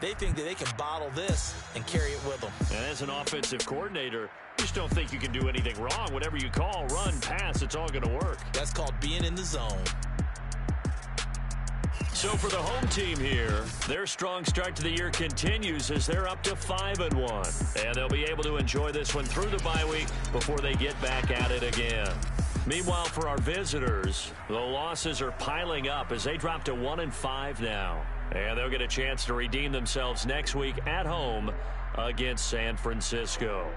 They think that they can bottle this and carry it with them. And as an offensive coordinator, you just don't think you can do anything wrong. Whatever you call, run, pass, it's all going to work. That's called being in the zone. So for the home team here, their strong start to the year continues as they're up to 5-1. And they'll be able to enjoy this one through the bye week before they get back at it again. Meanwhile, for our visitors, the losses are piling up as they drop to 1-5 now. And they'll get a chance to redeem themselves next week at home against San Francisco.